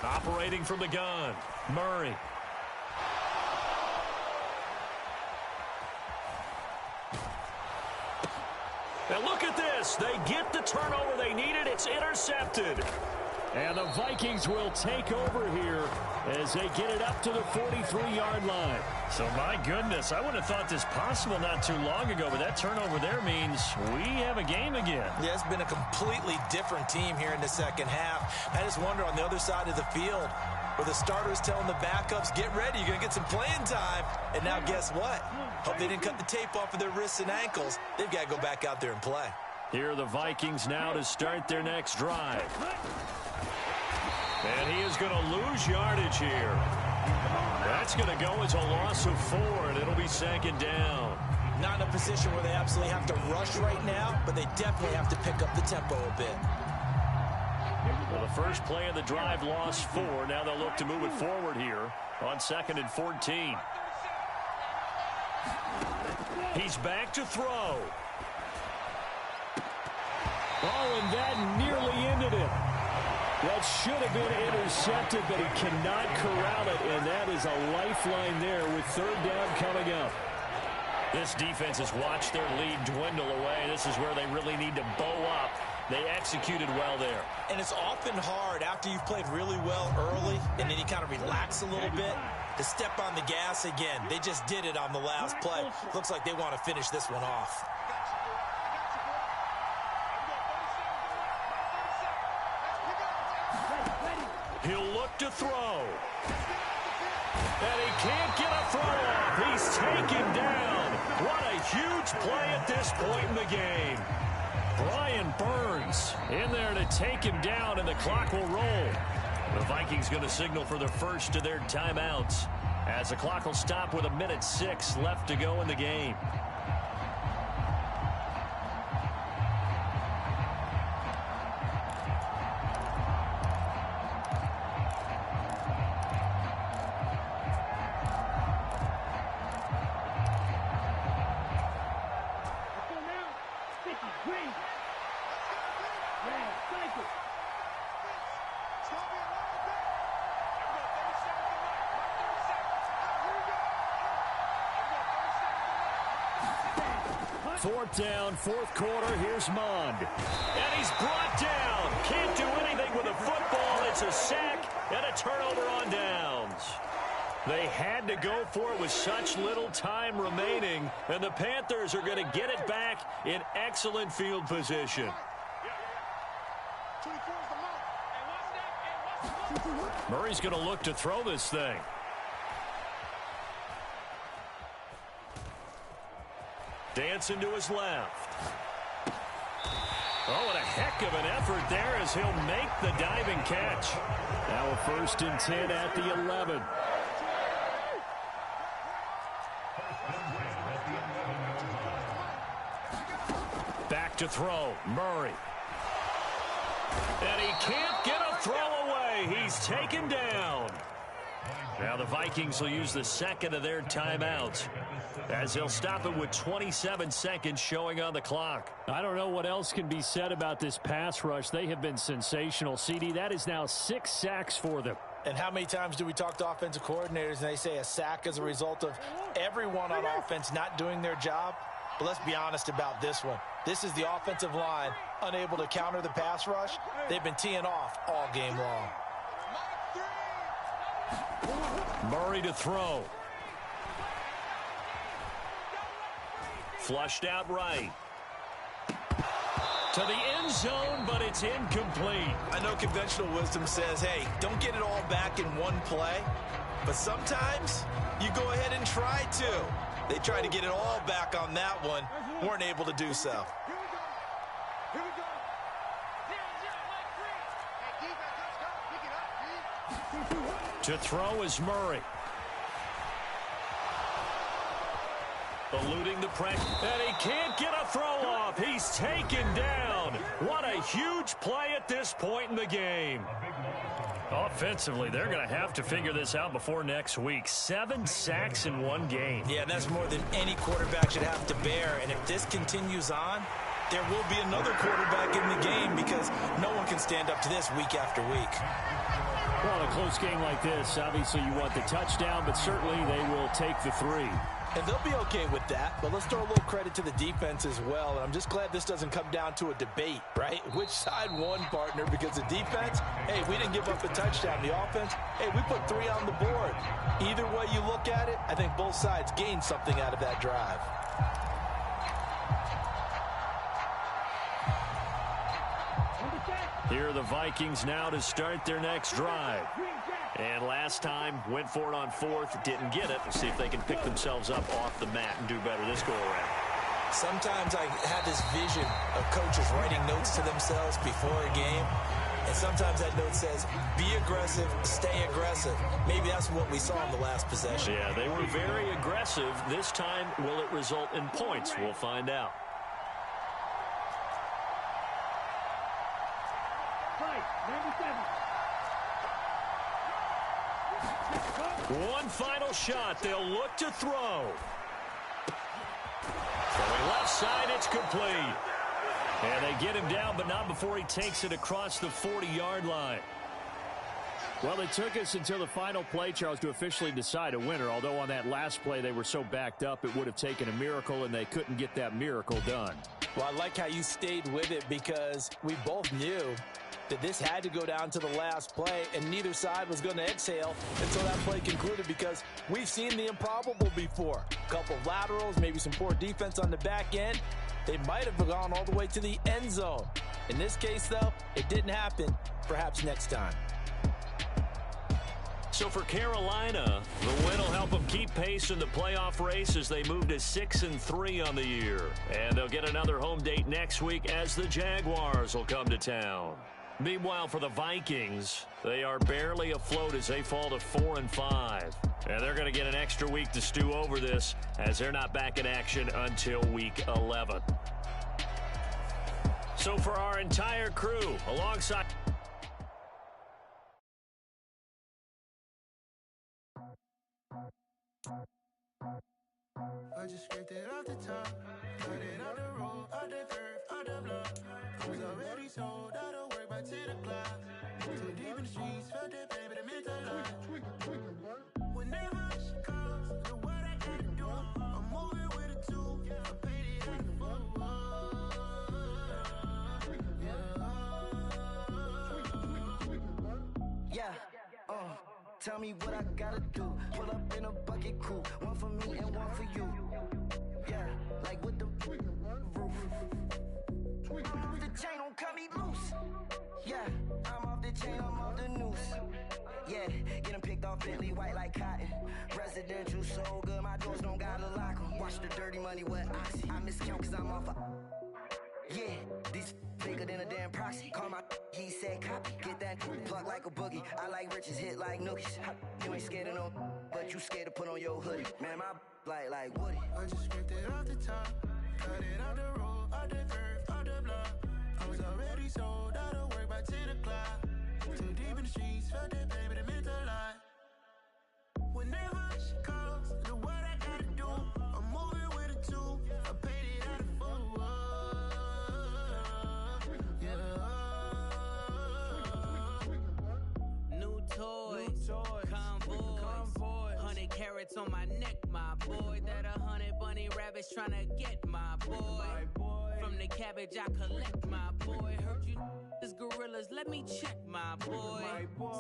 S1: Operating from the gun, Murray. Now look at this. They get the turnover they needed. It's intercepted.
S2: And the Vikings will take over here as they get it up to the 43-yard line.
S1: So, my goodness, I would have thought this possible not too long ago, but that turnover there means we have a game again.
S3: Yeah, it's been a completely different team here in the second half. I just wonder on the other side of the field, where the starters telling the backups, get ready, you're going to get some playing time. And now guess what? Hope they didn't cut the tape off of their wrists and ankles. They've got to go back out there and play.
S1: Here are the Vikings now to start their next drive. And he is going to lose yardage here. That's going to go as a loss of 4, and it'll be 2nd down.
S3: Not in a position where they absolutely have to rush right now, but they definitely have to pick up the tempo a bit.
S1: Well, the first play of the drive lost 4. Now they'll look to move it forward here on 2nd and 14. He's back to throw.
S2: Oh, and that nearly ended it. That should have been intercepted, but he cannot corral it, and that is a lifeline there with 3rd down coming up.
S1: This defense has watched their lead dwindle away. This is where they really need to bow up. They executed well there.
S3: And it's often hard after you've played really well early and then you kind of relax a little bit to step on the gas again. They just did it on the last play. Looks like they want to finish this one off.
S1: He'll look to throw. And he can't get a throw off. He's taken down. What a huge play at this point in the game. Brian Burns in there to take him down, and the clock will roll. The Vikings going to signal for the first of their timeouts as the clock will stop with 1:06 left to go in the game.
S2: Fourth down, 4th quarter. Here's Mond.
S1: And he's brought down. Can't do anything with a football. It's a sack and a turnover on downs. They had to go for it with such little time remaining, and the Panthers are going to get it back in excellent field position. Murray's going to look to throw this thing. Dancing to his left. Oh, and a heck of an effort there as he'll make the diving catch.
S2: Now a 1st and 10 at the 11.
S1: Back to throw. Murray. And he can't get a throw away. He's taken down. Now the Vikings will use the 2nd of their timeouts as they'll stop it with 27 seconds showing on the clock.
S2: I don't know what else can be said about this pass rush. They have been sensational. CD, that is now 6 sacks for them.
S3: And how many times do we talk to offensive coordinators and they say a sack as a result of everyone on offense not doing their job? But let's be honest about this one. This is the offensive line unable to counter the pass rush. They've been teeing off all game long.
S1: Murray to throw. Flushed out right. To the end zone, but it's incomplete.
S3: I know conventional wisdom says, hey, don't get it all back in one play. But sometimes you go ahead and try to. They tried to get it all back on that one. Weren't able to do so.
S1: To throw is Murray. Eluding the pressure. And he can't get a throw off. He's taken down. What a huge play at this point in the game. Offensively, they're going to have to figure this out before next week. 7 sacks in one game.
S3: Yeah, that's more than any quarterback should have to bear. And if this continues on, there will be another quarterback in the game because no one can stand up to this week after week.
S2: Well, a close game like this, obviously you want the touchdown, but certainly they will take the 3.
S3: And they'll be okay with that, but let's throw a little credit to the defense as well. And I'm just glad this doesn't come down to a debate, right? Which side won, partner? Because the defense, hey, we didn't give up a touchdown. The offense, hey, we put 3 on the board. Either way you look at it, I think both sides gained something out of that drive.
S1: Here are the Vikings now to start their next drive. And last time, went for it on 4th, didn't get it. We'll see if they can pick themselves up off the mat and do better this go-around.
S3: Sometimes I have this vision of coaches writing notes to themselves before a game. And sometimes that note says, be aggressive, stay aggressive. Maybe that's what we saw in the last possession.
S1: Yeah, they were very aggressive. This time, will it result in points? We'll find out. One final shot. They'll look to throw. Throwing left side, it's complete. And they get him down, but not before he takes it across the 40-yard line.
S2: Well, it took us until the final play, Charles, to officially decide a winner. Although on that last play they were so backed up, it would have taken a miracle, and they couldn't get that miracle done.
S3: Well, I like how you stayed with it because we both knew that this had to go down to the last play, and neither side was going to exhale until that play concluded because we've seen the improbable before. A couple of laterals, maybe some poor defense on the back end. They might have gone all the way to the end zone. In this case, though, it didn't happen. Perhaps next time.
S1: So for Carolina, the win will help them keep pace in the playoff race as they move to 6-3 on the year. And they'll get another home date next week as the Jaguars will come to town. Meanwhile, for the Vikings, they are barely afloat as they fall to 4-5. And they're going to get an extra week to stew over this as they're not back in action until week 11. So for our entire crew, alongside...
S4: I just scraped it off the top, cut it out the road, out the curve, out the block. I was already sold out of work by 10 o'clock. Too deep in the streets, felt that pain, but it meant a lot. Whenever she calls, know what I gotta do. I'm moving with a two, I paid it out the full.
S5: Yeah, tell me what I gotta do. Pull up in a bucket crew, one for me and one for you. Yeah, like with the roof. I'm off the chain, don't cut me loose. Yeah, I'm off the chain, I'm off the noose. Yeah, getting picked off Bentley white like cotton. Residential so good, my doors don't gotta lock 'em. Watch the dirty money with oxy. I miscount cause I'm off a... Yeah, these bigger than a damn proxy. Call my he said copy. Get that plug like a boogie. I like riches, hit like nookies. You ain't scared of no, but you scared to put on your hoodie. Man, my like Woody.
S4: I just scraped it off the top, cut it out the road, out the curve, out the block. I was already sold out of work by 10 o'clock. Too deep in the streets, felt that pain, but it meant a lot. Whenever she calls, know what I gotta do. I'm moving with a two, I paid it out of full.
S6: New toys, convoys, 100 carats on my neck, my boy. That 100 bunny rabbits tryna get my boy. From the cabbage I collect, my boy. Heard you is gorillas, let me check, my boy.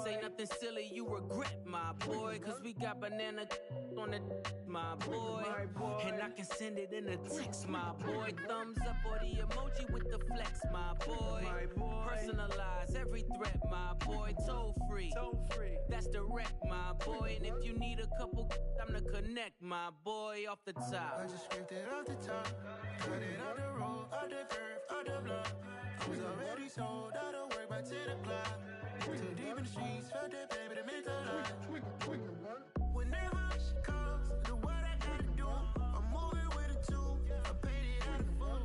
S6: Say nothing silly, you regret, my boy. Cause we got banana on the my boy. And I can send it in a text, my boy. Thumbs up or the emoji with the flex, my boy. Personalize every threat, my boy. Toll free, that's direct, my boy. And if you need a couple, I'm to connect, my boy, off the top.
S4: I just scraped it off the top, cut it out the road, out the curve, out the block. I was already sold out of work by 10 o'clock. Too deep in the streets, felt that pain, but it meant a lot. Whenever she calls, know what I gotta do. I'm moving with a two, I paid it out of full.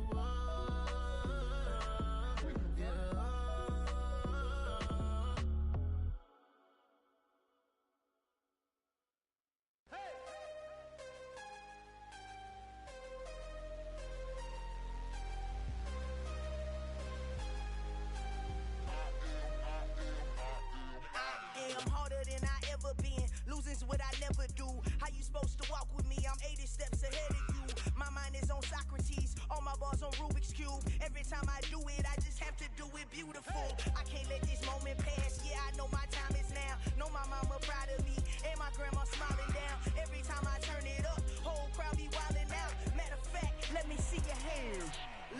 S5: I'm harder than I ever been. Losing's what I never do. How you supposed to walk with me? I'm 80 steps ahead of you. My mind is on Socrates, all my bars on Rubik's Cube. Every time I do it, I just have to do it beautiful. I can't let this moment pass. Yeah, I know my time is now. Know my mama proud of me, and my grandma smiling down. Every time I turn it up, whole crowd be wilding out. Matter of fact, let me see your hands.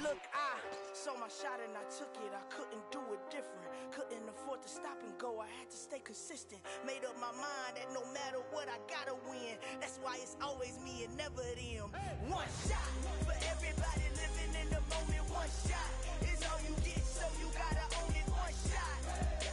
S5: Look, I saw my shot and I took it. I couldn't do it different. Couldn't afford to stop and go. I had to stay consistent. Made up my mind that no matter what, I gotta win. That's why it's always me and never them. One shot for everybody living in the moment. One shot is all you get, so you gotta own it. One shot.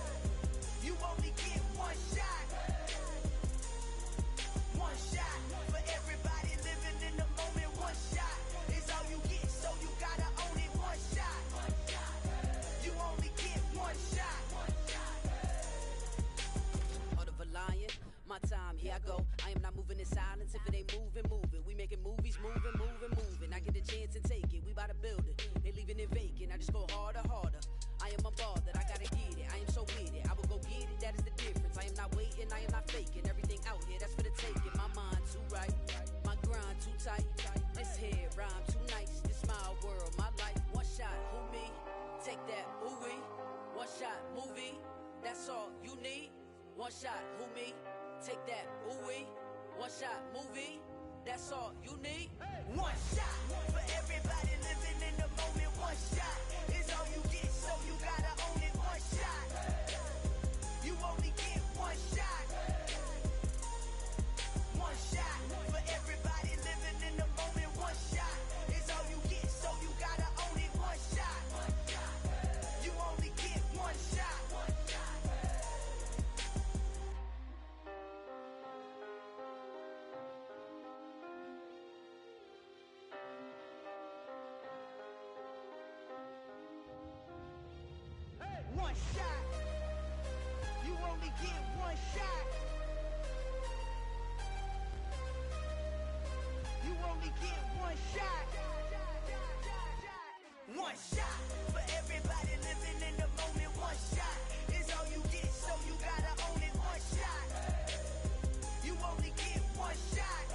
S6: chance and take it. We bout to build it. They leaving it vacant. I just go harder, harder. I am a ball that I gotta get it. I am so with it. I will go get it. That is the difference. I am not waiting. I am not faking. Everything out here, that's for the taking. My mind too right. My grind too tight. This head rhyme too nice. This my world, my life. One shot, who me? Take that, ooh wee. One shot, movie. That's all you need. One shot, who me? Take that, ooh wee. One shot, movie. That's all you need.
S5: One shot for everybody living in the moment. One shot is all you get, so you gotta own it. One shot. You only get one shot. One shot for everybody living in the moment. One shot is all you get, so you gotta own it. One shot. You only get one shot. One shot. You only get one shot. You only get one shot. One shot for everybody living in the moment. One shot is all you get, so you gotta own it. One shot. You only get one shot.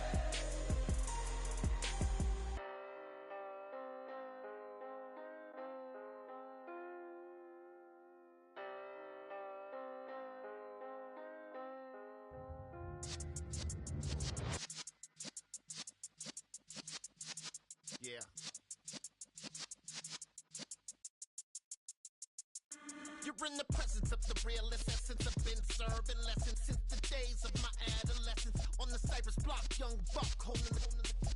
S7: Yeah. You're in the presence of the realest essence. I've been serving lessons since the days of my adolescence. On the Cypress block, young buck holding it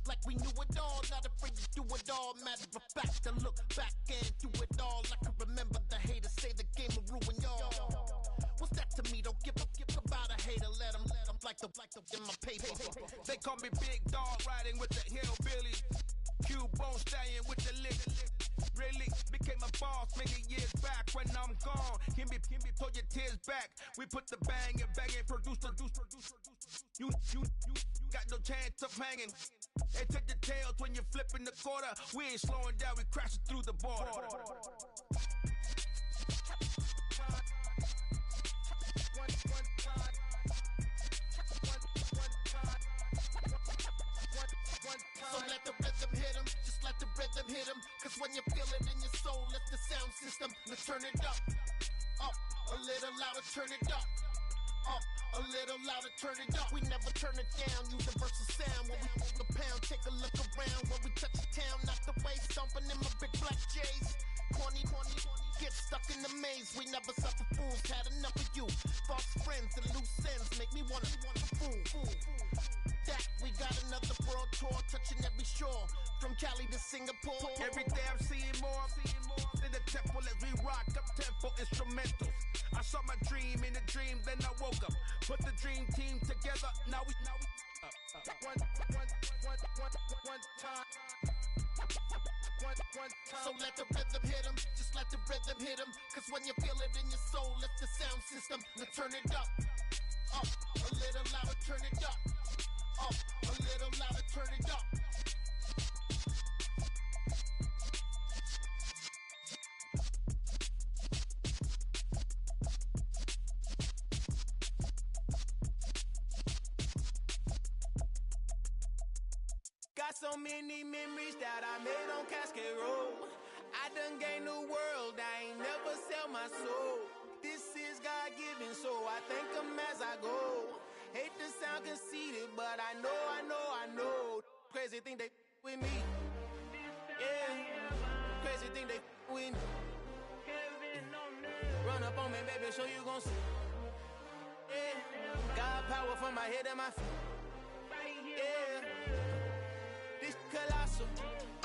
S7: like we knew it all. Not afraid to do it all. Matter of fact, to look back and do it all. I can remember the haters say the game will ruin y'all. What's that to me? Don't give about a hater. Let them like the in my paper.
S8: They call me Big Dog, riding with the hillbilly. Q-Bone stallion with the lick. Really became a boss many years back. When I'm gone, can be pull your tears back. We put the bang and produce. You got no chance of hanging. They take the tails when you're flipping the quarter. We ain't slowing down, we crashing through the border.
S7: So let the rhythm hit him, just let the rhythm hit him. Cause when you feel it in your soul, let the sound system, let's turn it up. Up, a little louder, turn it up. Up, a little louder, turn it up. We never turn it down, universal sound. When we move the pound, take a look around. When we touch the town, knock the way, stomping in my big black J's. Corny, get stuck in the maze. We never suffer fools, had enough of you. False friends and loose ends make me wanna fool. That we got another world tour, touching every shore, from Cali to Singapore.
S8: Every day I'm seeing more in the temple as we rock up tempo instrumentals. I saw my dream in a dream, then I woke up. Put the dream team together, now we one time.
S7: So let the rhythm hit him, just let the rhythm hit him. Cause when you feel it in your soul, let the sound system, let's turn it up. Up, a little louder, turn it up. Up, a little louder, turn it up.
S9: Got so many memories that I made on Cascade Road. I done gained the world, I ain't never sell my soul. This is God-given, so I thank him as I go. Hate to sound conceited, but I know. Crazy thing they with me. Yeah, crazy thing they with me. Run up on me, baby, show you gon' see. Yeah, God power from my head and my feet. Yeah, this colossal.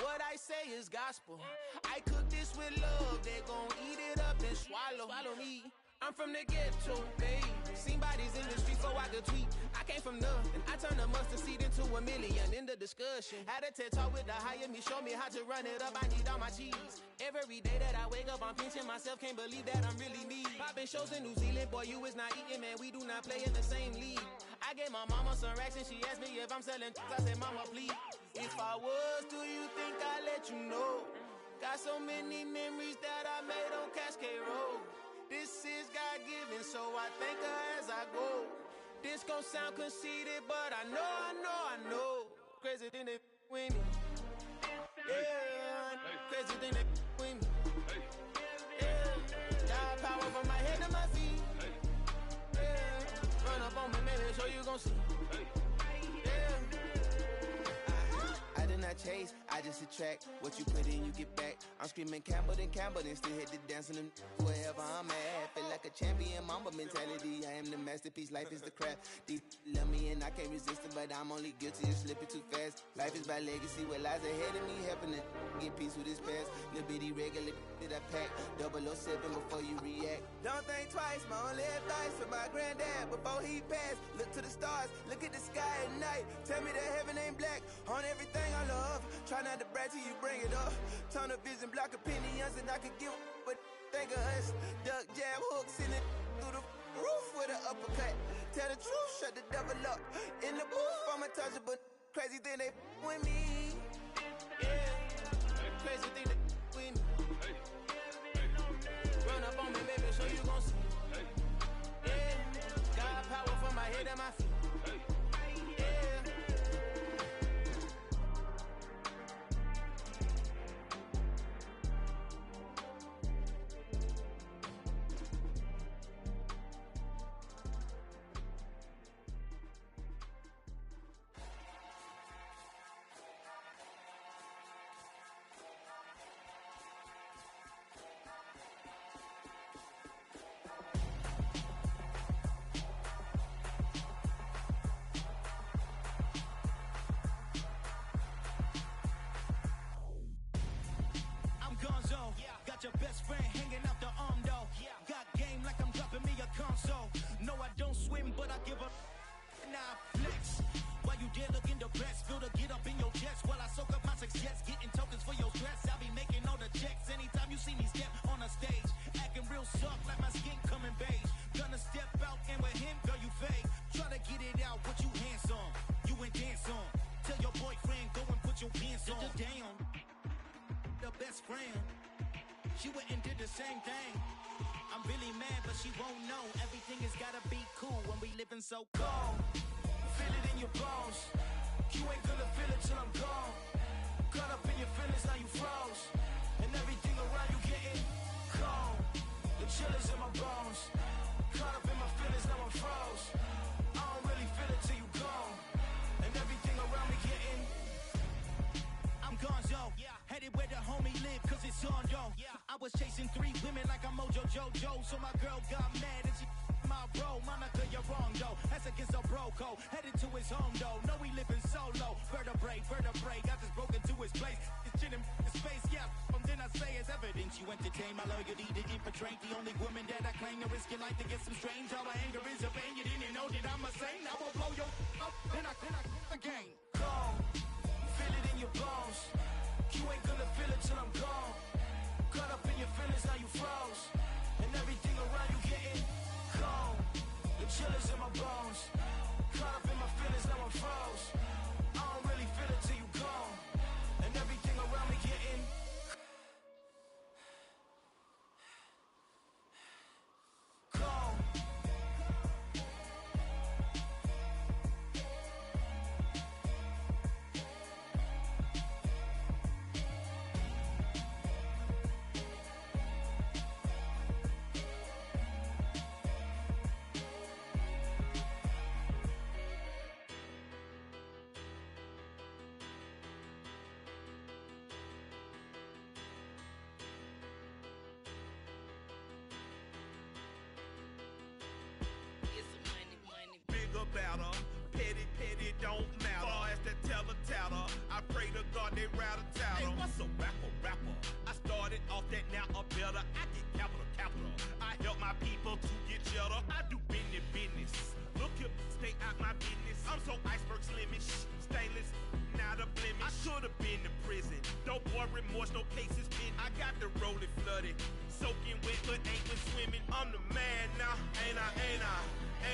S9: What I say is gospel. I cook this with love, they gon' eat it up and swallow me. I'm from the ghetto, babe. Seen bodies in the street so I could tweet. I came from nothing. I turned a mustard seed into a million in the discussion. Had a TED talk with the higher me, show me how to run it up. I need all my cheese. Every day that I wake up, I'm pinching myself. Can't believe that I'm really me. Popping shows in New Zealand, boy, you is not eating, man. We do not play in the same league. I gave my mama some racks and she asked me if I'm selling. I said, mama, please. If I was, do you think I'd let you know? Got so many memories that I made on Cascade Road. This is God-given, so I thank her as I go. This gon' sound conceited, but I know. Crazy thing they with me. Yeah, crazy thing they with me. Yeah, got power from my head to my feet. Yeah, run up on me, maybe so you gon' see. I chase, I just attract what you put in, you get back. I'm screaming Campbell, then still hit the dance and wherever I'm at. Feel like a champion, mamba mentality. I am the masterpiece, life is the craft. Deep love me and I can't resist it, but I'm only guilty of slipping too fast. Life is by legacy, what lies ahead of me, helping to get peace with this past. Little bitty regular that I pack, 007 before you react. Don't think twice, my only advice for my granddad before he passed. Look to the stars, look at the sky at night. Tell me that heaven ain't black on everything I love. Try not to brag till you bring it up. Tunnel vision, block opinions, and I could give but think of us. Duck jab hooks in it through the roof with an uppercut. Tell the truth, shut the devil up. In the booth, I'm untouchable. Crazy thing they with me. Yeah, crazy thing they with me. Run up on me, baby, so you gon' see. Yeah, got power from my head and my feet. Got your best friend hanging out the arm though. Got game like I'm dropping me a console. No, I don't swim, but I give a nah flex. While you there looking depressed, feel to get up in your chest while I soak up my success, getting tokens for your stress. I'll be making all the checks anytime you see me step on a stage, acting real soft like my skin coming beige. Gonna step out and with him, girl, you fake. Try to get it out, but you handsome. You ain't dance on. Tell your boyfriend go and put your pants on. Damn, the best friend. She went and did the same thing. I'm really mad, but she won't know. Everything has gotta be cool when we living so cold. Feel it in your bones. You ain't gonna feel it till I'm gone. Caught up in your feelings, now you froze. And everything around you getting cold. The chill is in my bones. Caught up in my feelings, now I'm froze. I don't really feel it till you gone. And everything around me getting I'm gonzo, headed where the homie live, cause it's on, yo. I was chasing 3 women like I'm Mojo Jojo, so my girl got mad and she my bro. Monica, you're wrong, though. That's against a bro code. Headed to his home, though. No, we living solo. Vertebrae, got this broken to his place. It's shit in his face, yeah. From then I say it's evidence you entertain my loyalty to infiltrate the only woman that I claim to risk your life to get some strange. All my anger is a pain. You didn't know that I'm a saint. I will blow your up, then I again. Gone. Feel it in your bones. You ain't gonna feel it till I'm gone. Caught up in your feelings, now you froze. And everything around you getting cold. The chill is in my bones. Caught up in my feelings, now I'm froze. I don't really feel it till you gone. And everything around me getting cold.
S8: Better. Petty don't matter. Far as that teller, I pray to God they rattle tattle. Hey, what's a rapper? I started off that, now a better. I get capital. I help my people to get cheddar. I do business. Look here, stay out my business. I'm so iceberg slimish, stainless, not a blemish. I should've been to prison. No boy remorse, no cases been. I got the rolling flooded, soaking wet, but ain't been swimming. I'm the man now, ain't I?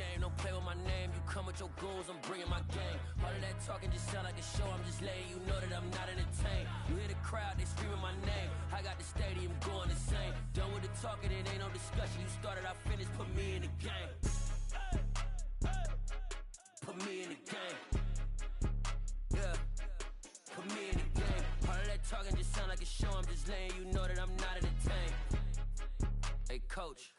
S10: game, don't play with my name. You come with your goons, I'm bringing my game. All of that talking just sound like a show, I'm just letting you know that I'm not entertained. You hear the crowd, they screaming my name. I got the stadium going insane. Done with the talking, it ain't no discussion. You started, I finished, put me in the game. Put me in the game. Yeah, put me in the game. All of that talking just sound like a show, I'm just letting you know that I'm not entertained. Hey coach,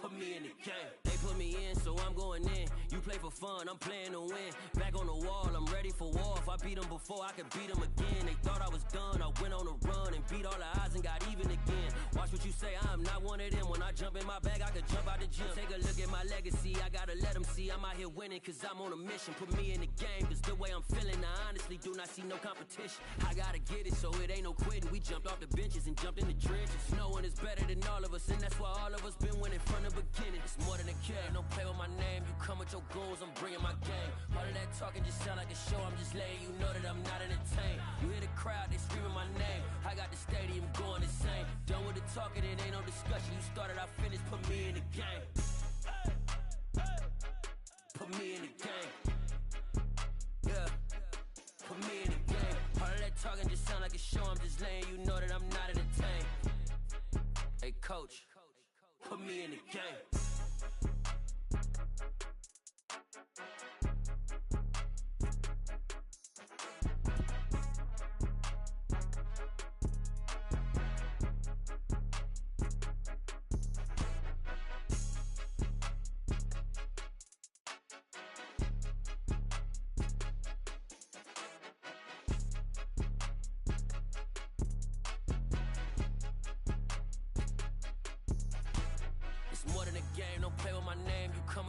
S10: put me in the game. They put me in, so I'm going in. You play for fun, I'm playing to win. Back on the wall, I'm ready for war. If I beat them before, I could beat them again. They thought I was done, I went on a run and beat all the odds and got even again. Watch what you say, I'm not one of them. When I jump in my bag, I could jump out the gym. Take a look at my legacy, I gotta let them see I'm out here winning, cause I'm on a mission. Put me in the game, cause the way I'm feeling, I honestly do not see no competition. I gotta get it, so it ain't no quitting. We jumped off the benches and jumped in the trenches. No one is better than all of us, and that's why all of us been winning from the beginning. It's more than a game, don't play with my name. You come with your goons, I'm bringing my game. All of that talking just sound like a show, I'm just letting you know that I'm not entertained. You hear the crowd, they screaming my name. I got the stadium going insane. Done with the talking, it ain't no discussion. You started, I finished, put me in the game. Put me in the game. Yeah, put me in the game. All of that talking just sound like a show, I'm just letting you know that I'm not entertained. Hey coach, put me in the game.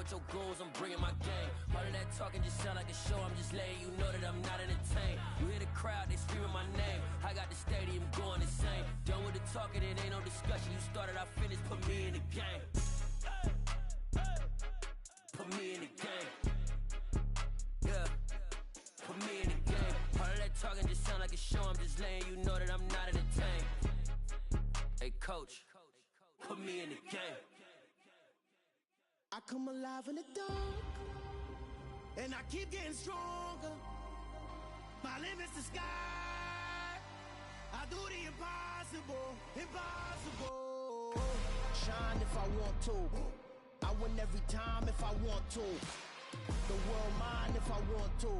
S10: Your goals, I'm bringing my game. All of that talking just sound like a show, I'm just letting you know that I'm not entertained. You hear the crowd, they screaming my name. I got the stadium going insane. Done with the talking, it ain't no discussion. You started, I finished, put me in the game. Put me in the game. Yeah, put me in the game. All of that talking just sound like a show, I'm just letting you know that I'm not entertained. Hey coach, put me in the game.
S9: I come alive in the dark, and I keep getting stronger. My limit's the sky. I do the impossible, impossible. Shine if I want to. I win every time if I want to. The world mine if I want to.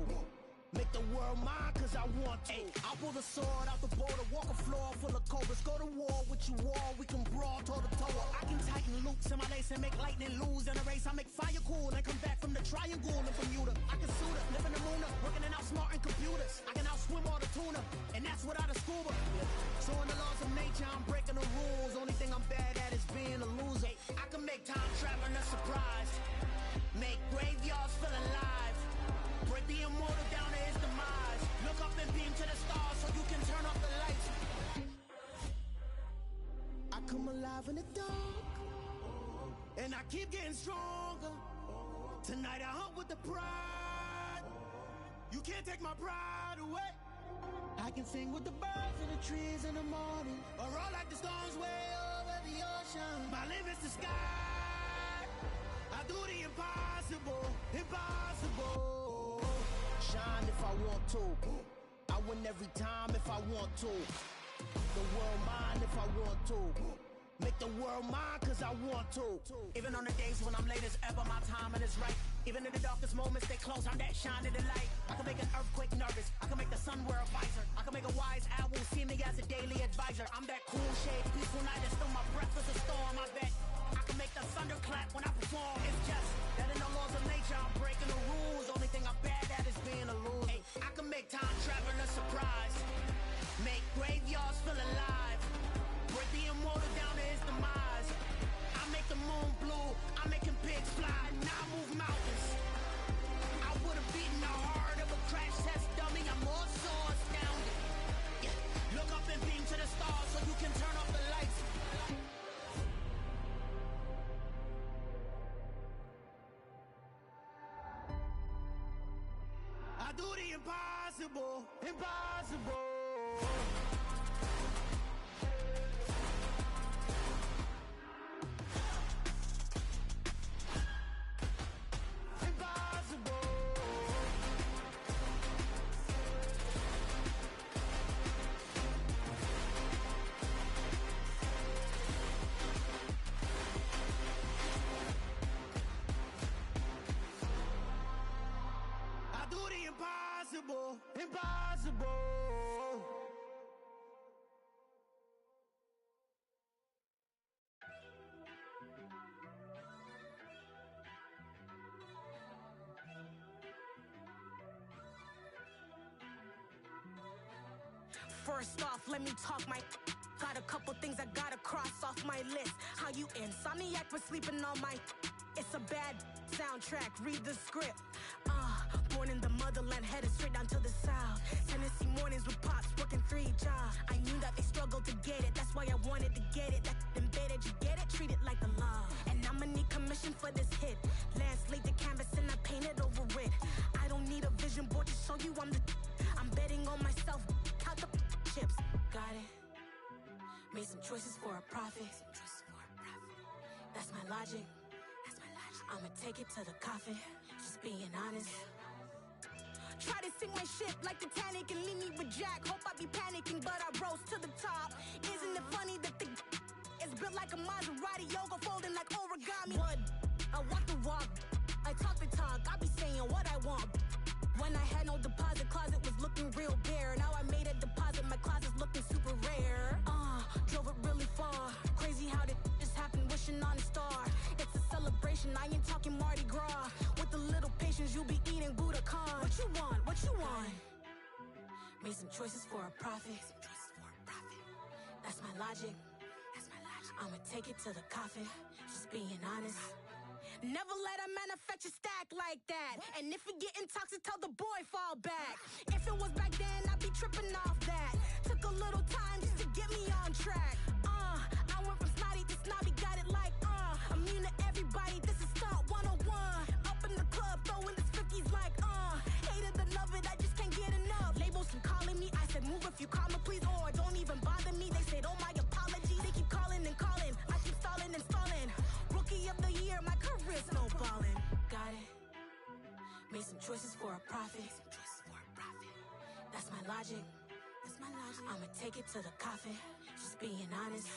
S9: Make the world mine cause I want to. Ay, I'll pull the sword out the border, walk a floor full of cobras. Go to war with you all, we can brawl toe to toe. I can tighten loops in my lace and make lightning lose in a race. I make fire cool and come back from the triangle in Bermuda. I can suit her, live in the moon, working and outsmarting computers. I can outswim all the tuna, and that's without a scuba. So in the laws of nature, I'm breaking the rules. Only thing I'm bad at is being a loser. I can make time traveling a surprise, make graveyards feel alive, break the immortal down to his demise. Look up and beam to the stars so you can turn off the lights. I come alive in the dark, and I keep getting stronger. Tonight I hunt with the pride. You can't take my pride away. I can sing with the birds and the trees in the morning, or roll like the storms way over the ocean. My limit's the sky. I do the impossible, impossible. Shine if I want to. I win every time if I want to. The world mine if I want to. Make the world mine cause I want to. Even on the days when I'm late as ever, my timing is right. Even in the darkest moments, stay close, I'm that shining the light. I can make an earthquake nervous, I can make the sun wear a visor. I can make a wise owl see me as a daily advisor. I'm that cool shade, peaceful night, and still my breath is a storm, I bet. I can make the thunder clap when I perform. It's just that in the laws of nature, I'm breaking the rules. Only thing I'm bad at is being a loser. Hey, I can make time traveling a surprise, make graveyards feel alive, break the immortal down to his demise. I make the moon blue, I'm making pigs fly, now I move mountains. I would've beaten the heart of a crash test dummy. I'm more so astounded. Yeah. Look up and beam to the stars so you can turn off the lights. I do the impossible, impossible. impossible, impossible.
S5: First off, let me talk my. Got a couple things I gotta cross off my list. How you insomniac for sleeping on my. It's a bad soundtrack, read the script. Born in the motherland, headed straight down to the south. Tennessee mornings with pops, working 3 jobs. I knew that they struggled to get it, that's why I wanted to get it. That embedded, you get it, treat it like a law. And I'ma need commission for this hit. Lance laid the canvas and I painted over it. I don't need a vision board to show you I'm the. I'm betting on myself, count the chips. Got it. Made some choices for a profit. That's my logic. I'ma take it to the coffin. Just being honest. Try to sing my shit like Titanic and leave me with Jack. Hope I be panicking, but I rose to the top. Isn't it funny that the is built like a Maserati, yoga folding like origami? What? I walk the walk, I talk the talk. I be saying what I want. When I had no deposit, closet was looking real bare. Now I made a deposit, my closet's looking super rare. Drove it really far. Crazy how did just happen, wishing on a star. It's a celebration, I ain't talking Mardi Gras. With a little patience, you'll be eating Budokan. What you want? What you want? Made some choices for a profit. That's my logic. I'ma take it to the coffin. Just being honest. Never let a manufacture stack like that. And if it getting toxic, tell the boy fall back. If it was back then, I'd be tripping off that. Took a little time just to get me on track. I went from snotty to snobby, got it like immune to everybody, this is stunt 101. Up in the club, throwing the 50s like hate it or love it, I just can't get enough. Labels keep calling me, I said move if you call me please, or don't even bother me. They said oh my apologies, they keep calling and calling. I keep stalling and stalling. Rookie of the year, my career's snowballing. Got it. Made some choices for a profit. That's my logic. I'ma take it to the coffin. Just being honest.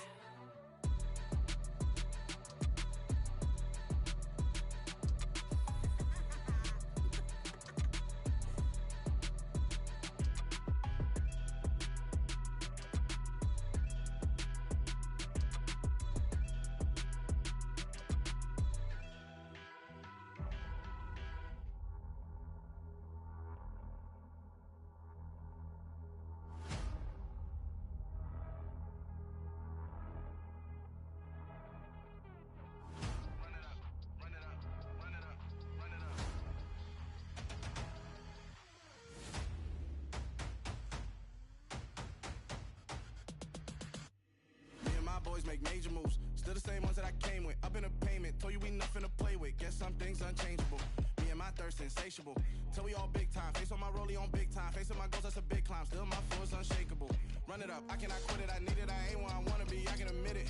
S11: Boys make major moves, still the same ones that I came with. Up in a payment, told you we nothing to play with. Guess some things unchangeable. Me and my thirst insatiable. Till we all big time. Face on my rollie on big time. Facing my goals, that's a big climb. Still my flow is unshakable. Run it up, I cannot quit it. I need it, I ain't where I wanna be. I can admit it.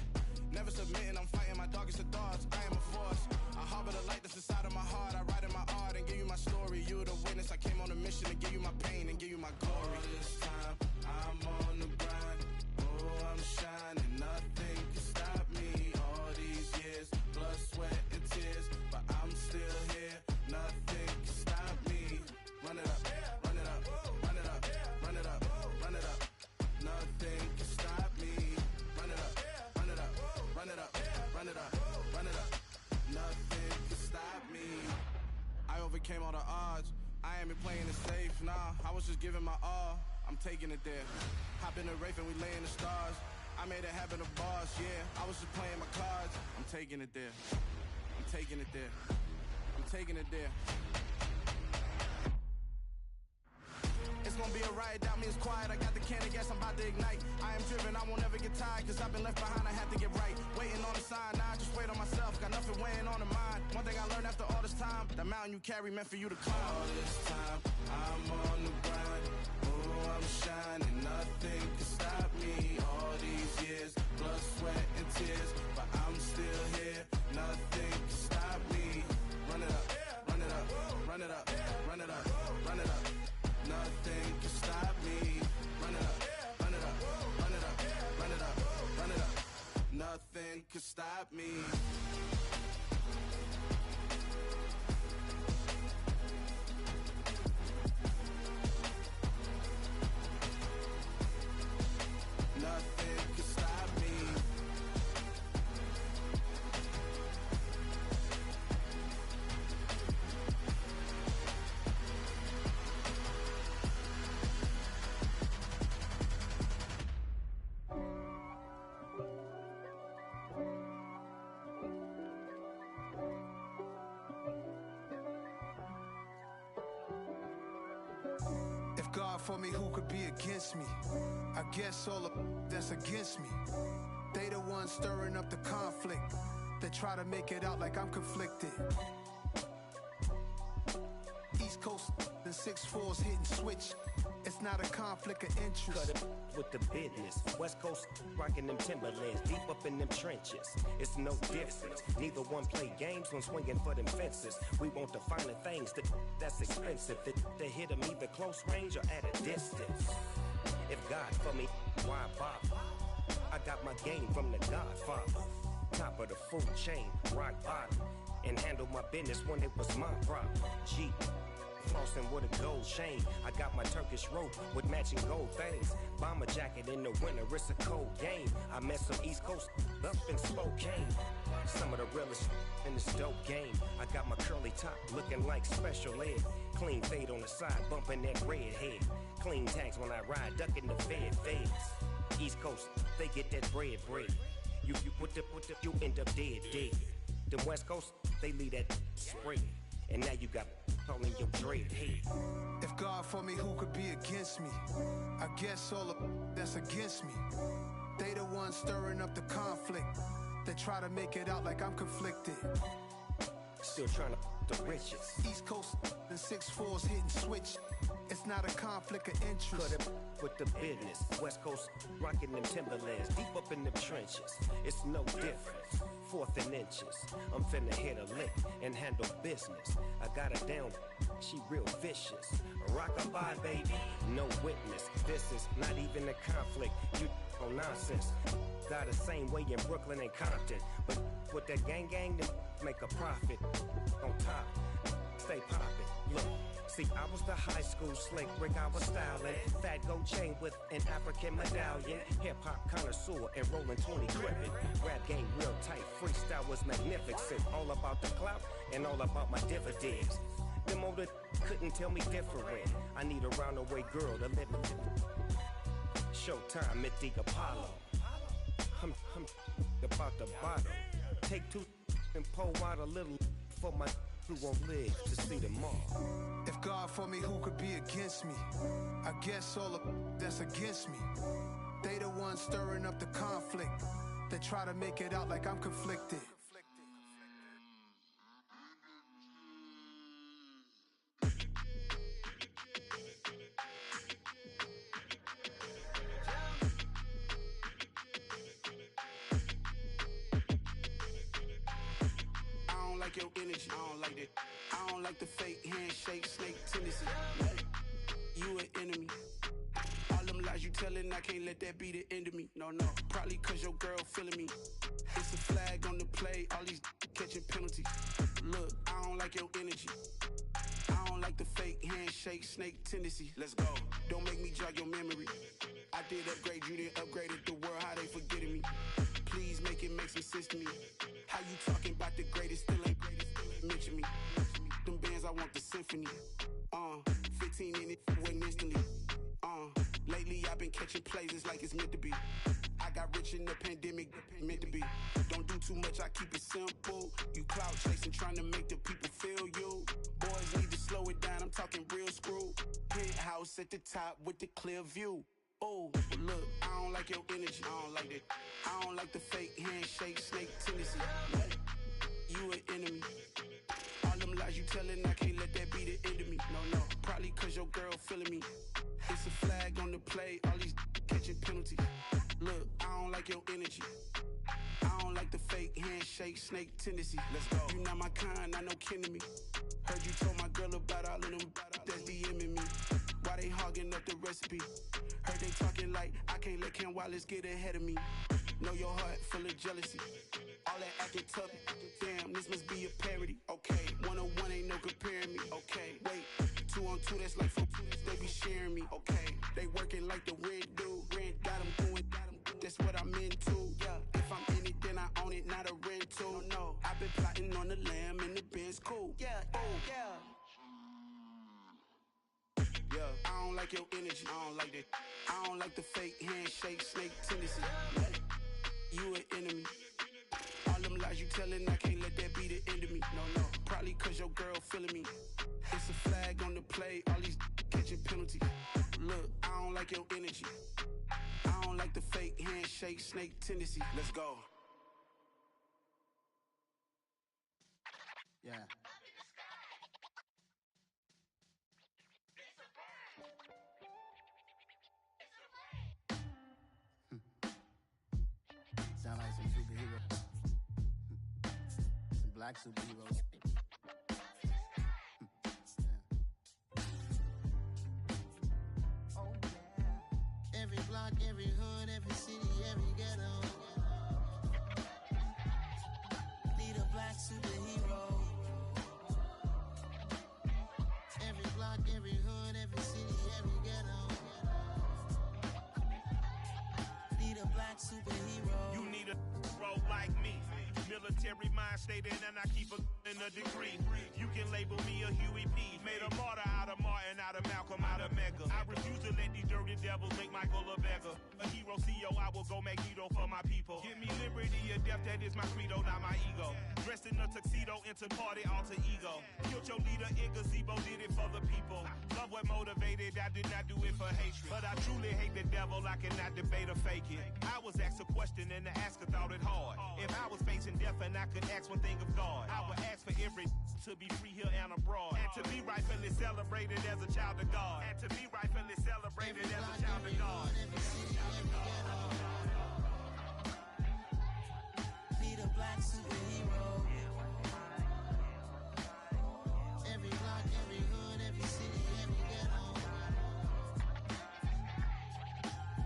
S11: Never submitting, I'm fighting my darkest of thoughts. I am a force. I harbor the light that's inside of my heart. I write in my art and give you my story. You the witness. I came on a mission to give you my pain and give you my glory. All this time, I'm on the grind. Oh, I'm shining. Nothing can stop me. All these years, blood, sweat, and tears. But I'm still here. Nothing can stop me. Run it up, run it up, run it up, run it up, run it up. Nothing can stop me. Run it up, run it up, run it up, run it up, run it up. Nothing can stop me. I overcame all the odds. I ain't been playing it safe, nah. I was just giving my all. I'm taking it there. Hop in the Wraith and we lay in the stars. I made it happen, the boss, yeah. I was just playing my cards. I'm taking it there. I'm taking it there. I'm taking it there. It's gonna be a riot, doubt me, it's quiet. I got the can of gas, I'm about to ignite. I am driven, I won't ever get tired, cause I've been left behind, I had to get right. Waiting on the sign, now I just wait on myself. Got nothing weighing on the mind. One thing I learned after all this time, the mountain you carry meant for you to climb. All this time, I'm on the grind. Oh, I'm shining, nothing can stop me. All these years, blood, sweat, and tears. But I'm still here, nothing can stop me. Run it up, run it up, run it up, run it up, run it up. Nothing can stop me. Run it up, run it up, run it up, run it up, run it up. Nothing can stop me.
S12: for me, who could be against me? I guess all of that's against me. They the ones stirring up the conflict. They try to make it out like I'm conflicted. East Coast and 6'4's hitting switch. It's not a conflict of interest.
S13: Cut it with the business. West Coast rocking them Timberlands, deep up in them trenches. It's no difference. Neither one play games when swinging for them fences. We want the finer things that's expensive. They hit them either close range or at a distance. If God for me, why bother? I got my game from the Godfather. Top of the food chain, rock bottom. And handle my business when it was my problem. G. Flossing with a gold chain. I got my Turkish rope with matching gold things. Bomber jacket in the winter, it's a cold game. I met some East Coast up in Spokane. Some of the realest in this dope game. I got my curly top looking like special ed. Clean fade on the side, bumping that red head. Clean tags when I ride, ducking the feds. East Coast, they get that bread. You put the, you end up dead. Them West Coast, they leave that spread. And now you got all in your dread head.
S12: If God for me, who could be against me? I guess all of that's against me. They the ones stirring up the conflict. They try to make it out like I'm conflicted.
S13: Still trying to the riches.
S12: East Coast and 6'4's hitting switch. It's not a conflict of interest.
S13: Cut it with the business. West Coast rocking them Timberlands, deep up in them trenches. It's no difference. 4th and inches. I'm finna hit a lick and handle business. I got her down, she real vicious. Rockabye, baby, no witness. This is not even a conflict. You on nonsense. Got the same way in Brooklyn and Compton. But with that gang, then make a profit. On top, stay poppin'. Look. See, I was the high school slick Rick, I was styling. Fat gold chain with an African medallion. Hip-hop connoisseur and rolling 20 gripping. Rap game real tight, freestyle was magnificent. All about the clout and all about my dividends. Them older couldn't tell me different. I need a roundaway girl to live in. Showtime at the Apollo. I'm about the bottom. Take 2 and pour out a little for my who won't live to see them all.
S12: If God for me, who could be against me? I guess all of that's against me. They the ones stirring up the conflict. They try to make it out like I'm conflicted.
S11: Your energy, I don't like that. I don't like the fake handshake, snake tendency. You an enemy. All them lies you telling, I can't let that be the end of me. No, probably cause your girl feeling me. It's a flag on the play, all these catching penalties. Look, I don't like your energy. I don't like the fake handshake, snake tendency. Let's go. Don't make me jog your memory. I did upgrade, you didn't upgrade it. The world, how they forgetting me. Please make it make some sense to me. How you talking about the greatest, still ain't greatest, mention me. Them bands, I want the symphony. 15 in it, wasn't instantly. Lately I've been catching plays, it's like it's meant to be. I got rich in the pandemic, meant to be. Don't do too much, I keep it simple. You clout chasing, trying to make the people feel you. Boys need to slow it down, I'm talking real screw. Penthouse at the top with the clear view. Oh, look, I don't like your energy, I don't like that. I don't like the fake handshake, snake tendency. You an enemy. All them lies you telling, I can't let that be the end of me. No, probably cause your girl feeling me. It's a flag on the play, all these catching penalties. Look, I don't like your energy. I don't like the fake handshake, snake tendency. Let's go. You not my kind, I know kin to me. Heard you told my girl about all of them that's DMing me. Why they hogging up the recipe? Heard they talking like I can't let Ken Wallace get ahead of me. Know your heart full of jealousy. All that acting tough. Damn, this must be a parody. Okay, 101 ain't no comparing me. Okay, wait, 2 on 2 that's like 4. They be sharing me. Okay, they working like the rent do. Rent got them doing. That's what I'm into. Yeah, if I'm in it, then I own it, not a rental. No, I've been plotting on the lamb and the Benz cool. Yeah, oh yeah. Yeah, I don't like your energy, I don't like that. I don't like the fake handshake, snake tendency. You an enemy. All them lies you telling I can't let that be the end of me. No, probably cause your girl feeling me. It's a flag on the play, all these catching penalties. Look, I don't like your energy. I don't like the fake handshake, snake tendency. Let's go.
S14: Yeah. Sound like some superheroes. Some black superheroes.
S7: Oh yeah. Every block, every hood, every city, every ghetto. Need a black superhero. Every block, every hood, every city, every ghetto. Need a black superhero.
S8: You need a role like me. Military mind stated, and I keep in a degree. You can label me a Huey P. Made a martyr out of Martin, out of Malcolm, out of Mega. I refuse to let these dirty devils make Michael a beggar. A hero CEO, I will go Magneto for my people. Give me liberty or death, that is my credo, not my ego. Dressed in a tuxedo, into party alter ego. Killed your leader in gazebo, did it for the people. Love what motivated, I did not do it for hatred. But I truly hate the devil, I cannot debate or fake it. I was asked a question and the asker thought it hard. If I was facing death and I could ask one thing of God, I would ask for every to be free here and abroad, and to be rightfully celebrated as a child of God, and to be rightfully celebrated as a child of God.
S7: Need a black superhero. Every block, every hood, every city, every ghetto.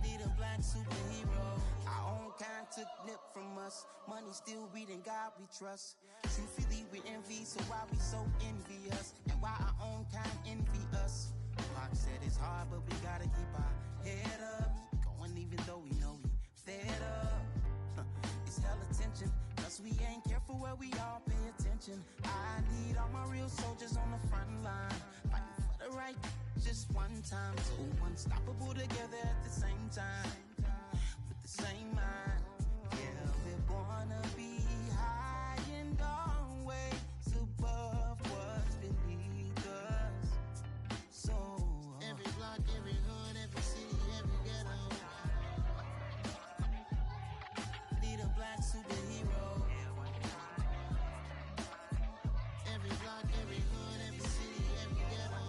S7: Need a black superhero. Our own kind took nip from us. Money still reading God we trust. Truthfully we envy, so why we so envious? And why our own kind envy us? Pac said it's hard, but we gotta keep our head up. Going even though we know we fed up. It's hella tension, cause we ain't careful where we all pay attention. I need all my real soldiers on the front line, fighting for the right just one time. So unstoppable together at the same time, with the same mind. Yeah, we're born to be high and always above what's beneath us. So every block, every hood, every city, every ghetto. Need a black superhero. Every block, every hood, every city, every ghetto.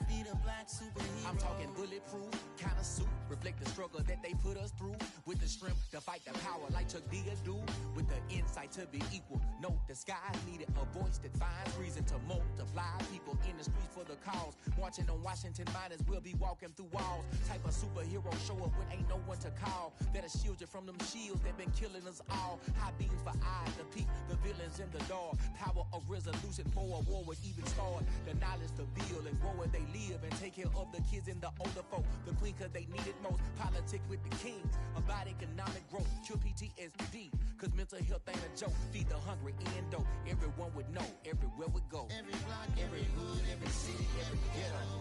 S7: Need a black superhero.
S15: I'm talking bulletproof, kind of suit, reflect the struggle that they put us through. With the strength to fight the power like Chuck D do. With the insight to be equal. No disguise needed, a voice that finds reason to multiply. People in the streets for the cause. Marching on Washington, might as well be walking through walls. Type of superhero show up when ain't no one to call. That'll shield you from them shields that been killing us all. High beams for eyes to peek the villains in the dark. Power of resolution for a war would even start. The knowledge to build and grow where they live and take care of the kids and the older folk. The queen cause they need it most. Politic with the kings. About economic growth. Cure PTSD. Cause mental health ain't a joke. Feed the hungry and dope. Everyone would know. Everywhere we go.
S7: Every block, every hood, every city, every ghetto.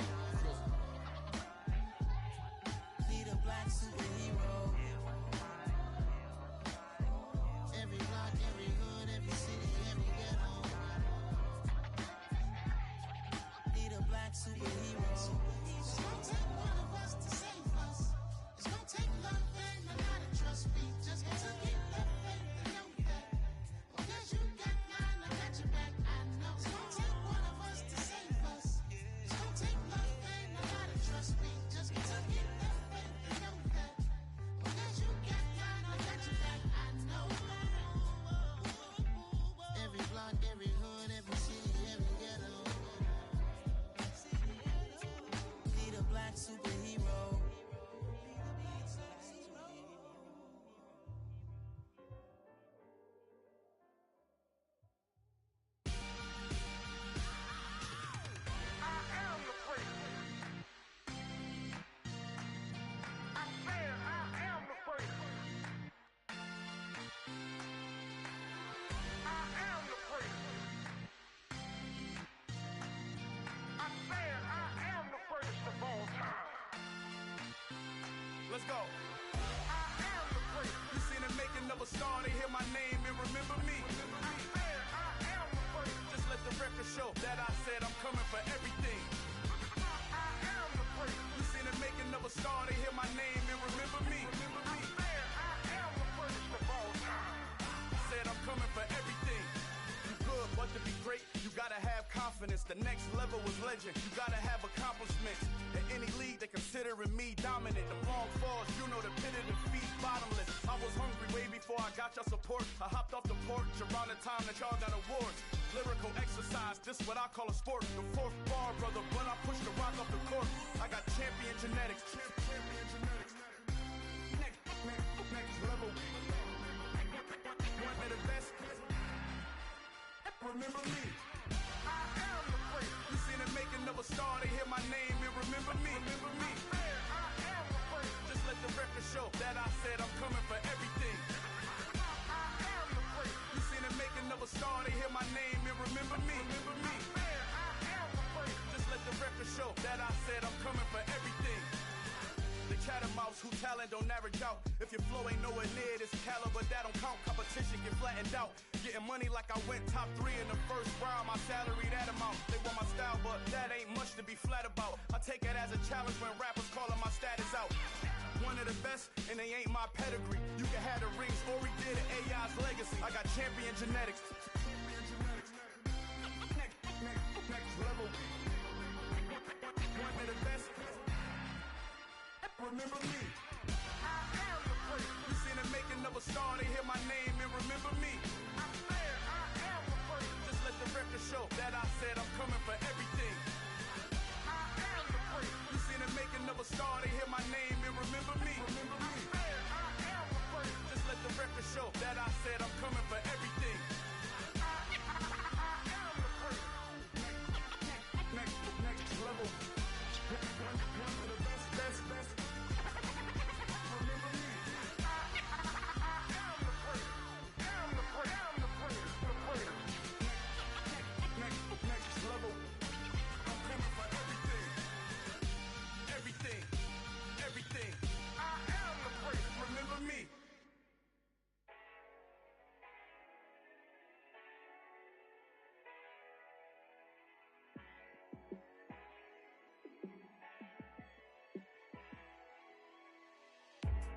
S7: Need a black superhero. Every block, every hood, every city, every ghetto. Need a black superhero. It's gonna take one of us to save us. It's gonna take love and a lot of trust. We just got to get that faith and know that. Because you got mine, I got your back. I know. It's gonna take one of us to save us. It's gonna take love and a lot of trust. We just got to get that faith and know that. Because you got mine, I got your back. I know. Every block, every hood, every city, every ghetto. Need a black superhero.
S11: Let's go. I am the great. You seen the making of a another star, they hear my name and remember me. Just let the record show that I said I'm coming for everything. You seen it making of a star, they hear my name and remember me. Said I'm coming for everything. You good, but to be great, you gotta have confidence. The next level was legend, you gotta have accomplishments. In any league, they considering me dominant. The wrong falls, you know the pit of defeat, bottomless. I was hungry way before I got your support. I hopped off the porch around the time that y'all got awards. Lyrical exercise, this what I call a sport. The fourth bar, brother, when I push the rock off the court. I got champion genetics. Champion genetics. Next level. One of the best. Remember me. I am the great. You seen it making of a star, they hear my name and remember me. Remember me. I am the great. Just let the record show that I said I'm coming for everything. I am the great. You seen it making of a star, they hear my name and remember me. Remember me. I am the great. Just let the record show that I said I'm coming for everything. The catamounts who talent don't average out. If your flow ain't nowhere near this caliber, that don't count. Competition get flattened out. Getting money like I went top 3 in the first round. My salary that amount. They want my style, but that ain't much to be flat about. I take it as a challenge when rappers calling my status out. One of the best, and they ain't my pedigree. You can have the rings, or we did it, AI's legacy. I got champion genetics. Next level. One of the best. Remember me. I am the great. You seen it making of a star, they hear my name and remember me. I am the great. Just let the record show that I said I'm coming for everything. I am the great. You seen it making of a star, they hear my name and remember me. Remember me. I am the great. Just let the record show that I said I'm coming for everything. I am the great. Next level. One of the best.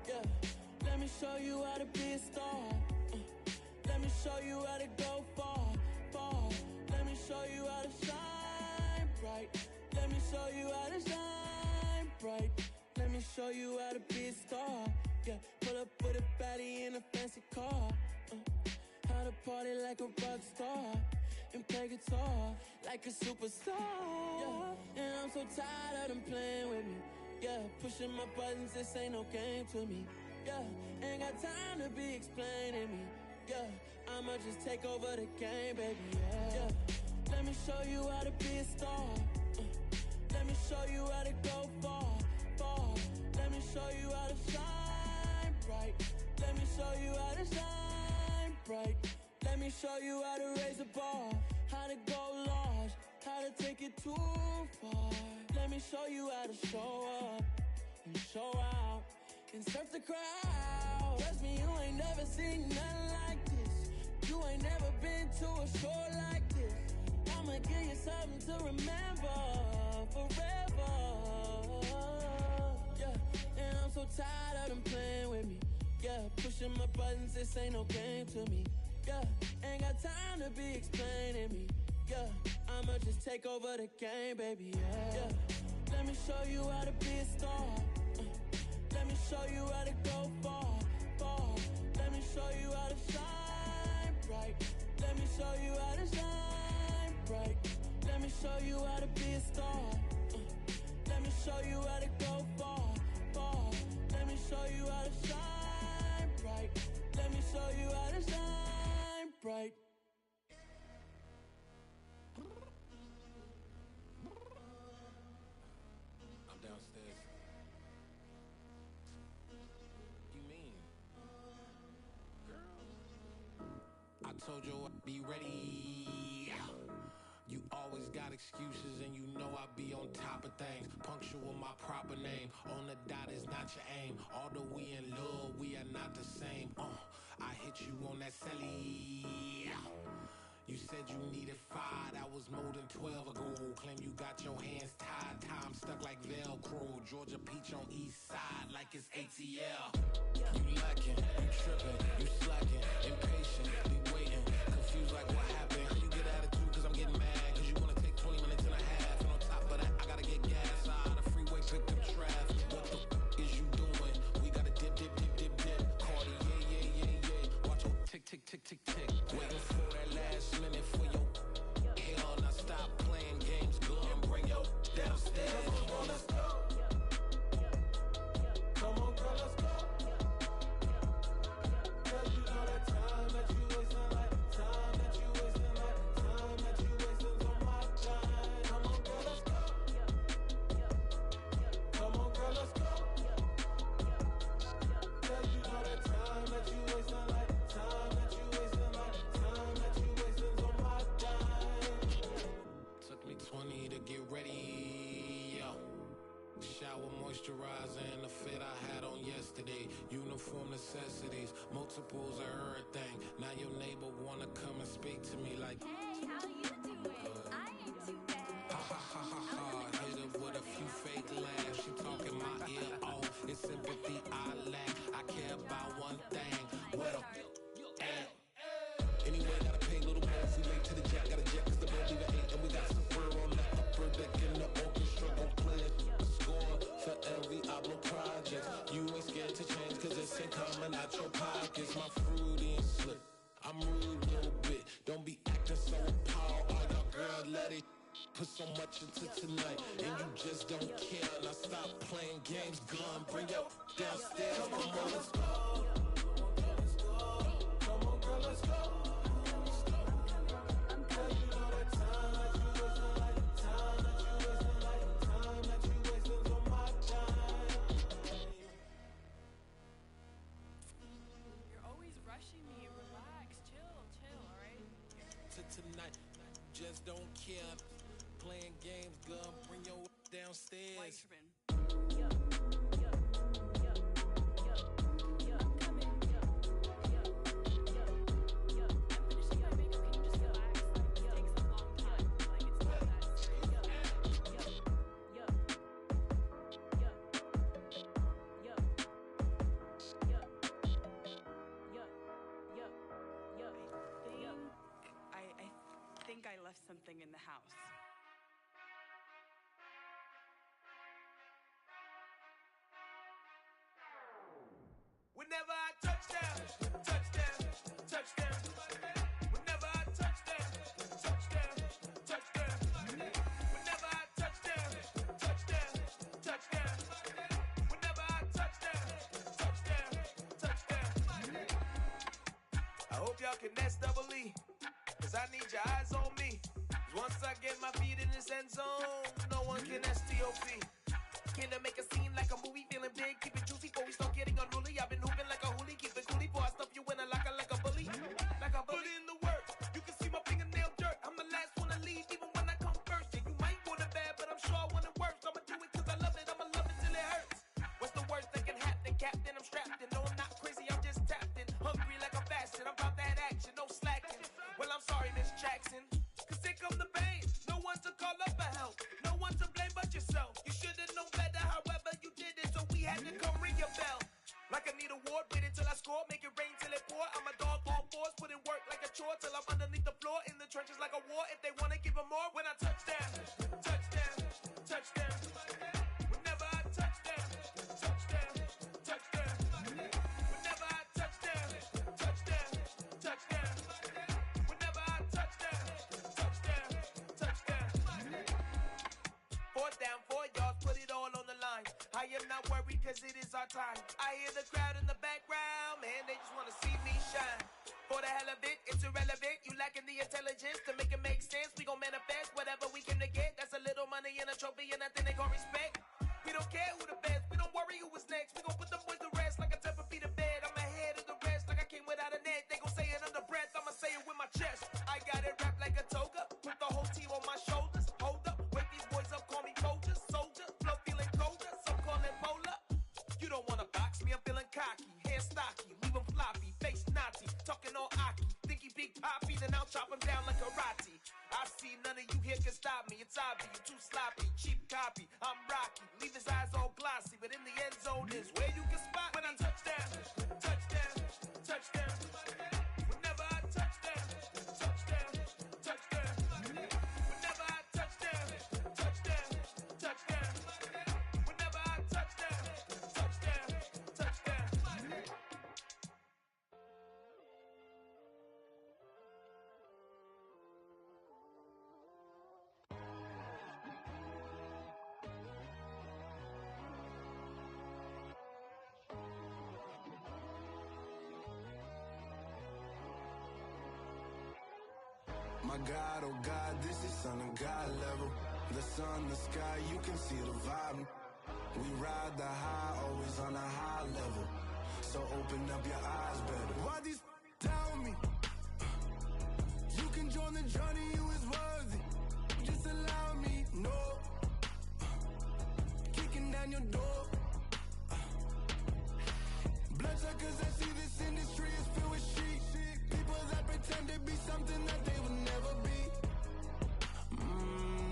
S16: Yeah, let me show you how to be a star. Let me show you how to go far, far. Let me show you how to shine bright. Let me show you how to shine bright. Let me show you how to be a star. Yeah, pull up with a baddie in a fancy car. How to party like a rock star and play guitar like a superstar. Yeah, and I'm so tired of them playing with me. Yeah, pushing my buttons, this ain't no game to me. Yeah, ain't got time to be explaining me. Yeah, I'ma just take over the game, baby. Yeah, let me show you how to be a star. Let me show you how to go far, far. Let me show you how to shine bright. Let me show you how to shine bright. Let me show you how to raise the bar, how to go large, how to take it too far. Let me show you how to show up and show out and surf the crowd. Trust me, you ain't never seen nothing like this. You ain't never been to a show like this. I'ma give you something to remember forever. Yeah, and I'm so tired of them playing with me. Yeah, pushing my buttons, this ain't no game to me. Yeah, ain't got time to be explaining me. Yeah, I'ma just take over the game, baby. Yeah, let me show you how to be a star. Let me show you how to go far, far. Let me show you how to shine bright. Let me show you how to shine bright. Let me show you how to be a star. Let me show you how to go far, far. Let me show you how to shine bright. Let me show you how to shine bright.
S11: I'm downstairs. You mean? Girl.
S17: I told you I'd be ready. You always got excuses and you know I be on top of things. Punctual my proper name. On the dot is not your aim. Although we in love, we are not the same. I hit you on that celly. You said you needed 5, that was more than 12 ago. Claim you got your hands tied, time stuck like Velcro. Georgia Peach on east side like it's ATL. You lacking, you tripping, you slacking, impatient, be waiting, confused like what happened. How you get attitude cause I'm getting mad, cause you wanna take 20 minutes and a half. And on top of that, I gotta get gas out of the freeway, pick up traffic. What the is you doing? We gotta dip, dip, dip, dip, dip. Cardi, yeah. Watch your tick, tick, tick, tick, tick. Waiting for that last minute for your hell. Now stop playing games, go and bring your downstairs. Come on, girl, let's go. Come on, girl, let's go. Cause you know that time that you wasting, like time that you wasting, like time that you wasting on my time. Come on, girl, let's go. Come on, girl, let's go. Cause you know that time that you wasting, like time that you wasting, like time that you wasting on my time. Took me 20 to get ready. Shower, moisturizer, and the fit I had on yesterday. Uniform necessities, multiples of everything. Now your neighbor wanna come and speak to me like,
S18: hey, how you doing? I ain't too bad.
S17: ha ha ha ha ha. Hit her with a few fake laughs. She talking my ear off. It's sympathy I lack. I care about one thing. What a at. Anyway, gotta pay a little more. If we late to the jack, gotta jet cause the boat leave at 8. And we got Super on the upper deck in the orchestra. Gon' play a score for every album project. You ain't scared to change cause it's ain't coming out your pockets. My fruity and slick. I'm rude a little bit. Don't be acting so appalled. Oh, your girl, let it put so much into tonight. And you just don't care. Now stop playing games. Gun, bring your downstairs. Come on, let's go. Come on, girl, let's go. Cause you know that time that you wasting, like time that you wasting, like time that you wasting on my time.
S18: You're always rushing me. Relax, chill, alright?
S17: To tonight, just don't care. Playing games, gun, bring your downstairs.
S18: I think I left something in the house.
S9: Whenever I touchdown, touchdown, touchdown. Whenever I touchdown, touchdown, touchdown. Whenever I touchdown, touchdown, touchdown. Whenever I touchdown, touchdown, touchdown. I hope y'all can S-double-E, cause I need your eyes on me. Cause once I get my feet in this end zone, no one can S-T-O-P. Can I make a scene like a movie, feeling big, keep it juicy before we start getting unruly. I've been hooping like a hoolie, keep it coolie before I stuff you in a locker like a bully. Like a bully. Put in the work, you can see my fingernail dirt. I'm the last one to leave, even when I come first. Yeah, you might want it bad, but I'm sure I want it worse. I'ma do it cause I love it, I'ma love it till it hurts. What's the worst that can happen, Captain? I'm strapped in, no I'm not crazy, I'm just tapped in. Hungry like a fashion, I'm about that action, no slacking. Well, I'm sorry, Miss Jackson, cause here come the pain. No one to call up for help, no one to blame but yourself. You should've known better, however you did it, so we had to come ring your bell. Like I need a ward, wait until I score, make it rain till it pour. I'm a dog on fours, put in work like a chore till I'm underneath the floor, in the trenches like a war. If they wanna give them more, when I touchdown, touchdown, touchdown. Whenever I touchdown, touchdown, touchdown. Whenever I touchdown, touchdown, touchdown. Whenever I touchdown, touchdown, touchdown. 4th down, 4 yards, put it all on the line. I am not worried cause it is our time. I hear the crowd in the background, man, they just wanna see me shine. For the hell of it, it's irrelevant. You lacking the intelligence to make it make sense. We gon' manifest whatever we came to get. That's a little money and a trophy and nothing they gon' respect. We don't care who the best, we don't worry who was next. We gon' put them boys to rest like a 10 feet of bed. I'm ahead of the rest like I came without a net. They gon' say it under breath, I'ma say it with my chest. I got it wrapped like a toga, put the whole team on my shoulders. Hold up, wake these boys up, call me soldier, soldier. Flow feeling colder, some call it polar. You don't wanna box me, I'm feeling cocky. Hair stocky, leave them floppy, face naughty. wasabi, you too sloppy, cheap copy. I'm Rocky, leave his eyes all glossy, but in the end zone is where you can spot when I touchdown, touchdown, touchdown. Whenever I touchdown, touchdown, touchdown. Whenever I touchdown, touchdown, touchdown. Whenever I touchdown, touchdown, touchdown.
S19: My God, oh God, this is Son of God level. The sun, the sky, you can see the vibe. We ride the high, always on a high level. So open up your eyes better. Why these tell me? You can join the journey, you is worthy. Just allow me, no. Kicking down your door. Bloodsuckers that see this industry is filled with shit. People that pretend to be something that they will never be.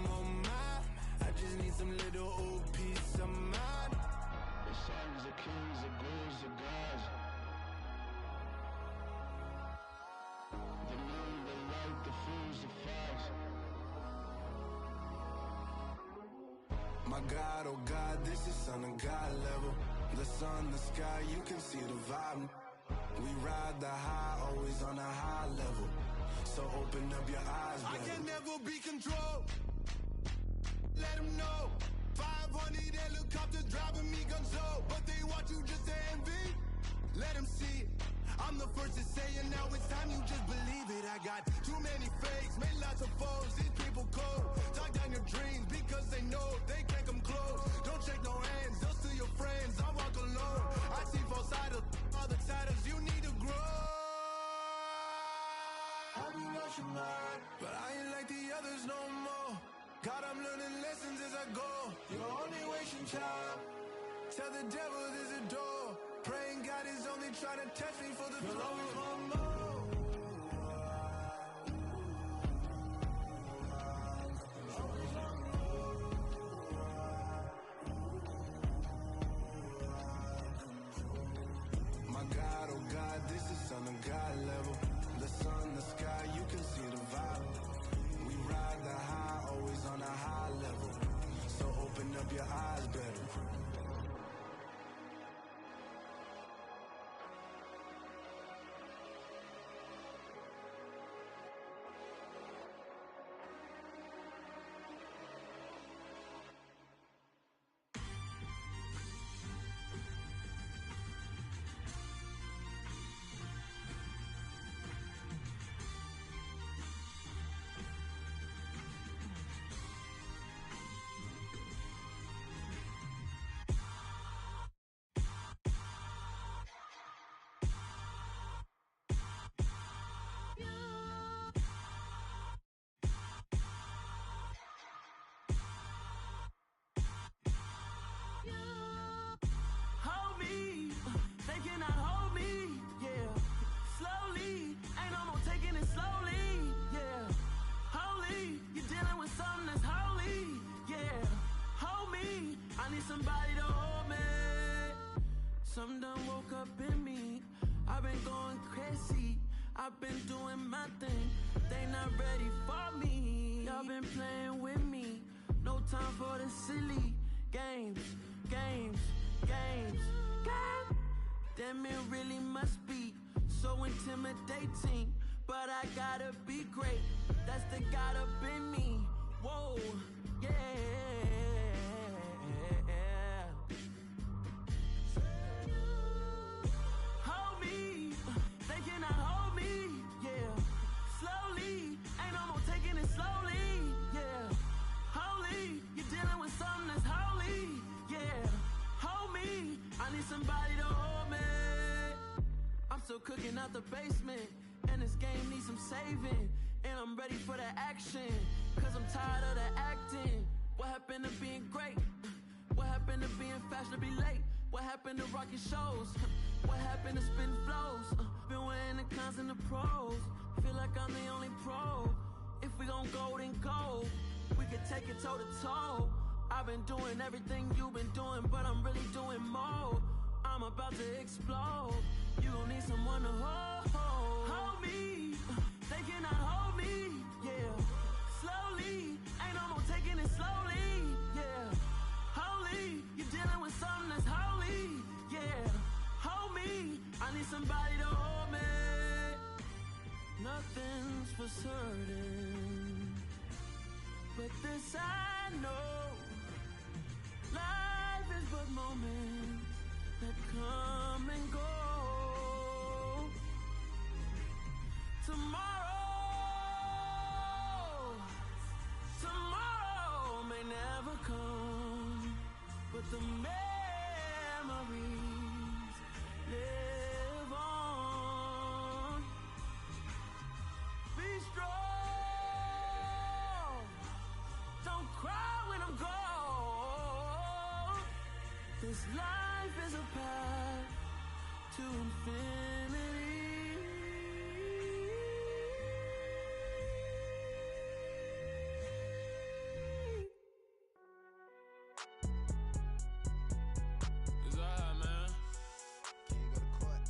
S19: Oh my, I just need some little old peace of mind. The sons of kings, the ghouls, the gods. The moon, the light, the fools, the fires. My God, oh God, this is Son of God level. The sun, the sky, you can see the vibe. We ride the high, always on a high level. So open up your eyes, baby. I can never be controlled. Let them know. 500 helicopters driving me gonzo. But they want you just to envy. Let them see it. I'm the first to say it, now it's time you just believe it. I got too many fakes, made lots of foes. These people cold. Talk down your dreams because they know they can't come close. Don't shake no hands, they'll steal your friends. I walk alone. I see both sides of all the titles you need to grow. I be lost your mind, but I ain't like the others no more. God, I'm learning lessons as I go. You're only wasting time. Tell the devil there's a door. Praying God is only trying to test me for the throne. You'll always want more. My God, oh God, this is Son of God level. The sun, the sky, you can see the vibe. We ride the high, always on a high level. So open up your eyes better.
S16: Hold me, they cannot hold me, yeah. Slowly, ain't no more taking it slowly, yeah. Holy, you're dealing with something that's holy, yeah. Hold me, I need somebody to hold me. Something done woke up in me. I've been going crazy, I've been doing my thing. They not ready for me. Y'all been playing with me. No time for the silly games, games, games, games. Damn, it really must be so intimidating. But I gotta be great. That's the God up in me. Whoa, yeah. Hold me, they cannot hold me, yeah. Slowly, ain't no more taking it slowly, yeah. Holy, you're dealing with something that's holy, yeah. Hold me, I need somebody to hold me. I'm still cooking out the basement, and this game needs some saving. And I'm ready for the action, cause I'm tired of the acting. What happened to being great? What happened to being fashionably late? What happened to rocking shows? What happened to spitting flows? Been weighing the cons and the pros. Feel like I'm the only pro. If we gon' go, then go. We could take it toe to toe. I've been doing everything you've been doing, but I'm really doing more. I'm about to explode. You gon' need someone to hold me. They cannot hold me, yeah. Slowly, ain't no more taking it slowly, yeah. Holy, you're dealing with something that's holy, yeah. Hold me, I need somebody to hold me. Nothing's for certain, but this I know. Life is but moments that come and go. Tomorrow may never come, but the memories live on. Be strong, don't cry when I'm gone. This life is a path to infinity.
S20: It's alright, man.
S19: Can you go to court?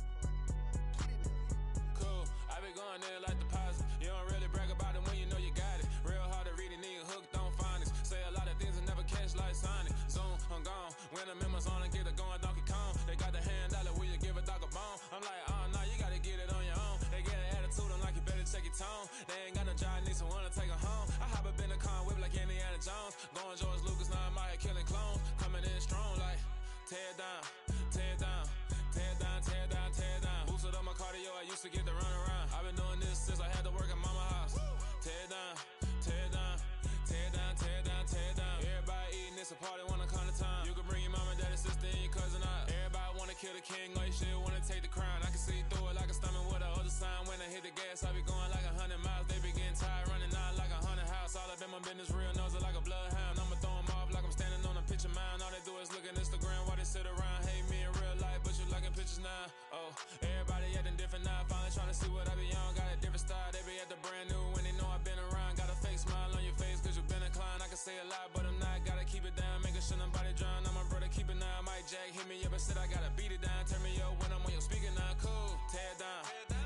S20: Cool, I been going there like deposit. You don't really brag about it when you know you got it. Real hard to read it, nigga hooked on finance. Say a lot of things and never catch like Sonic. Zoom, I'm gone. When I'm in my zone and get it going Donkey Kong. They got the hand dollar, will you give a dog a bone? I'm like, oh no, you gotta get it on your own. They get an attitude, I'm like, you better check your tone. They ain't got no job, need someone to take her home. I hop up in the car, whip like Indiana Jones. Going George Lucas, now I'm out here killing clones. Coming in strong like, tear down, tear down, tear down, tear down, tear down. Boosted up my cardio, I used to get the run around. I've been doing this since I had to work at mama house. Tear down, tear down, tear down, tear down, tear down. Everybody eating, it's a party, wanna come to time. You can bring your mama, daddy, sister, and your cousin out. Everybody wanna kill the king, like shit, wanna take the crown. I can see through it like a stomach with a other sign. When I hit the gas, I be going like 100 miles. They be getting tired, running out like 100 house. All up in my business, real nose like a bloodhound. I'ma throw 'em off like I'm standing on a picture mound. All they do is look at Instagram while they sit around. Hate me in real life, but you liking pictures now. Oh, everybody acting different now. Finally trying to see what I be on. Got a different style, they be at the brand new when they know I've been around. Got a fake smile on your face cause you been inclined. I can say a lot, but I'm not. Gotta keep it down, making sure nobody drown. I'm my brother, keep it now. Mike Jack hit me up and said I gotta beat it down. Turn me up when I'm on your speaker now. Cool, tear down,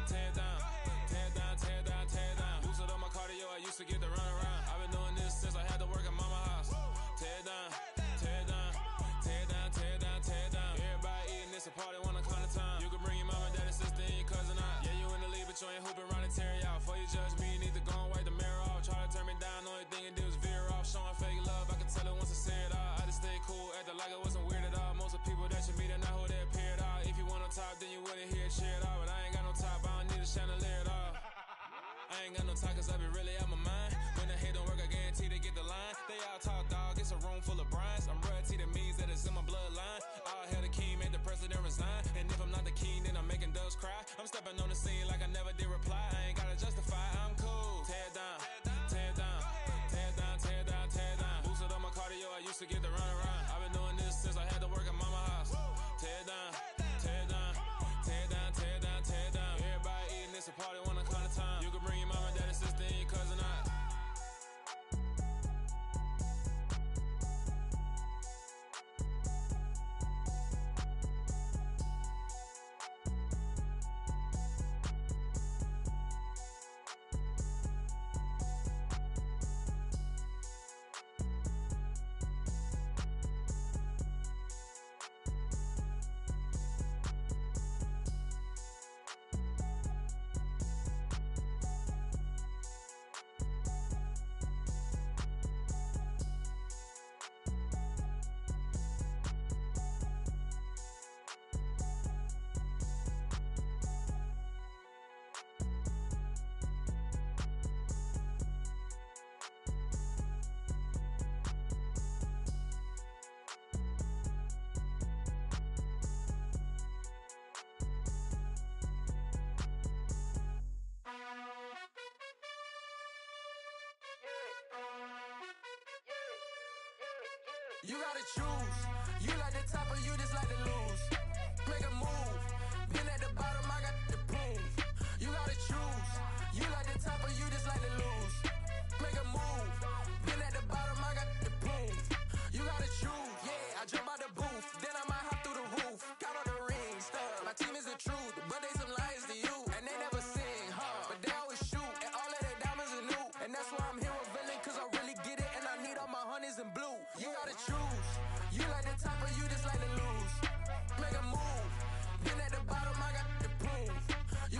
S20: tear down, tear down, tear down, tear down. Boosted up my cardio, I used to get the run around. I've been doing this since I had to work at mama house. Tear down, tear down, tear down, tear down, tear down. Everybody eating, it's a party, wanna come to time. You can bring your mama, daddy, sister, and your cousin out. Yeah, you in the league, but you ain't hooping around and tear you out. Before you judge me, you need to go and wipe the mirror off. Try to turn me down, only thing you did was veer off. Showing fake love, I can tell it once I say it all. I just stay cool, acting like I wasn't weird at all. Most of the people that you meet are not who they appear at all. If you want on top, then you wouldn't hear it cheer at all. But I ain't got no top, I don't need a chandelier at all. I ain't got no talk cause I be really out my mind. When the hate don't work, I guarantee they get the line. They all talk dog, it's a room full of brines. I'm royalty, that means that it's in my bloodline. All hail the king, made the president resign. And if I'm not the king, then I'm making doves cry. I'm stepping on the scene like I never did reply. I ain't gotta justify, I'm cool. Tear down, tear down, tear down, tear down, tear down. Boosted up my cardio, I used to get the run around. I've been doing this since I had to work at mama house. Tear down, tear down, tear down, tear down, tear down. Everybody eating, it's a party, wanna come to time. You can bring your mama, daddy, sister, and your cousin out.
S16: You gotta choose. You like the top or you just like to lose. Make a move. Been at the bottom, I got the proof. You gotta choose. You like the top or you just like to lose. Make a move. Been at the bottom.
S2: and blue. You gotta choose.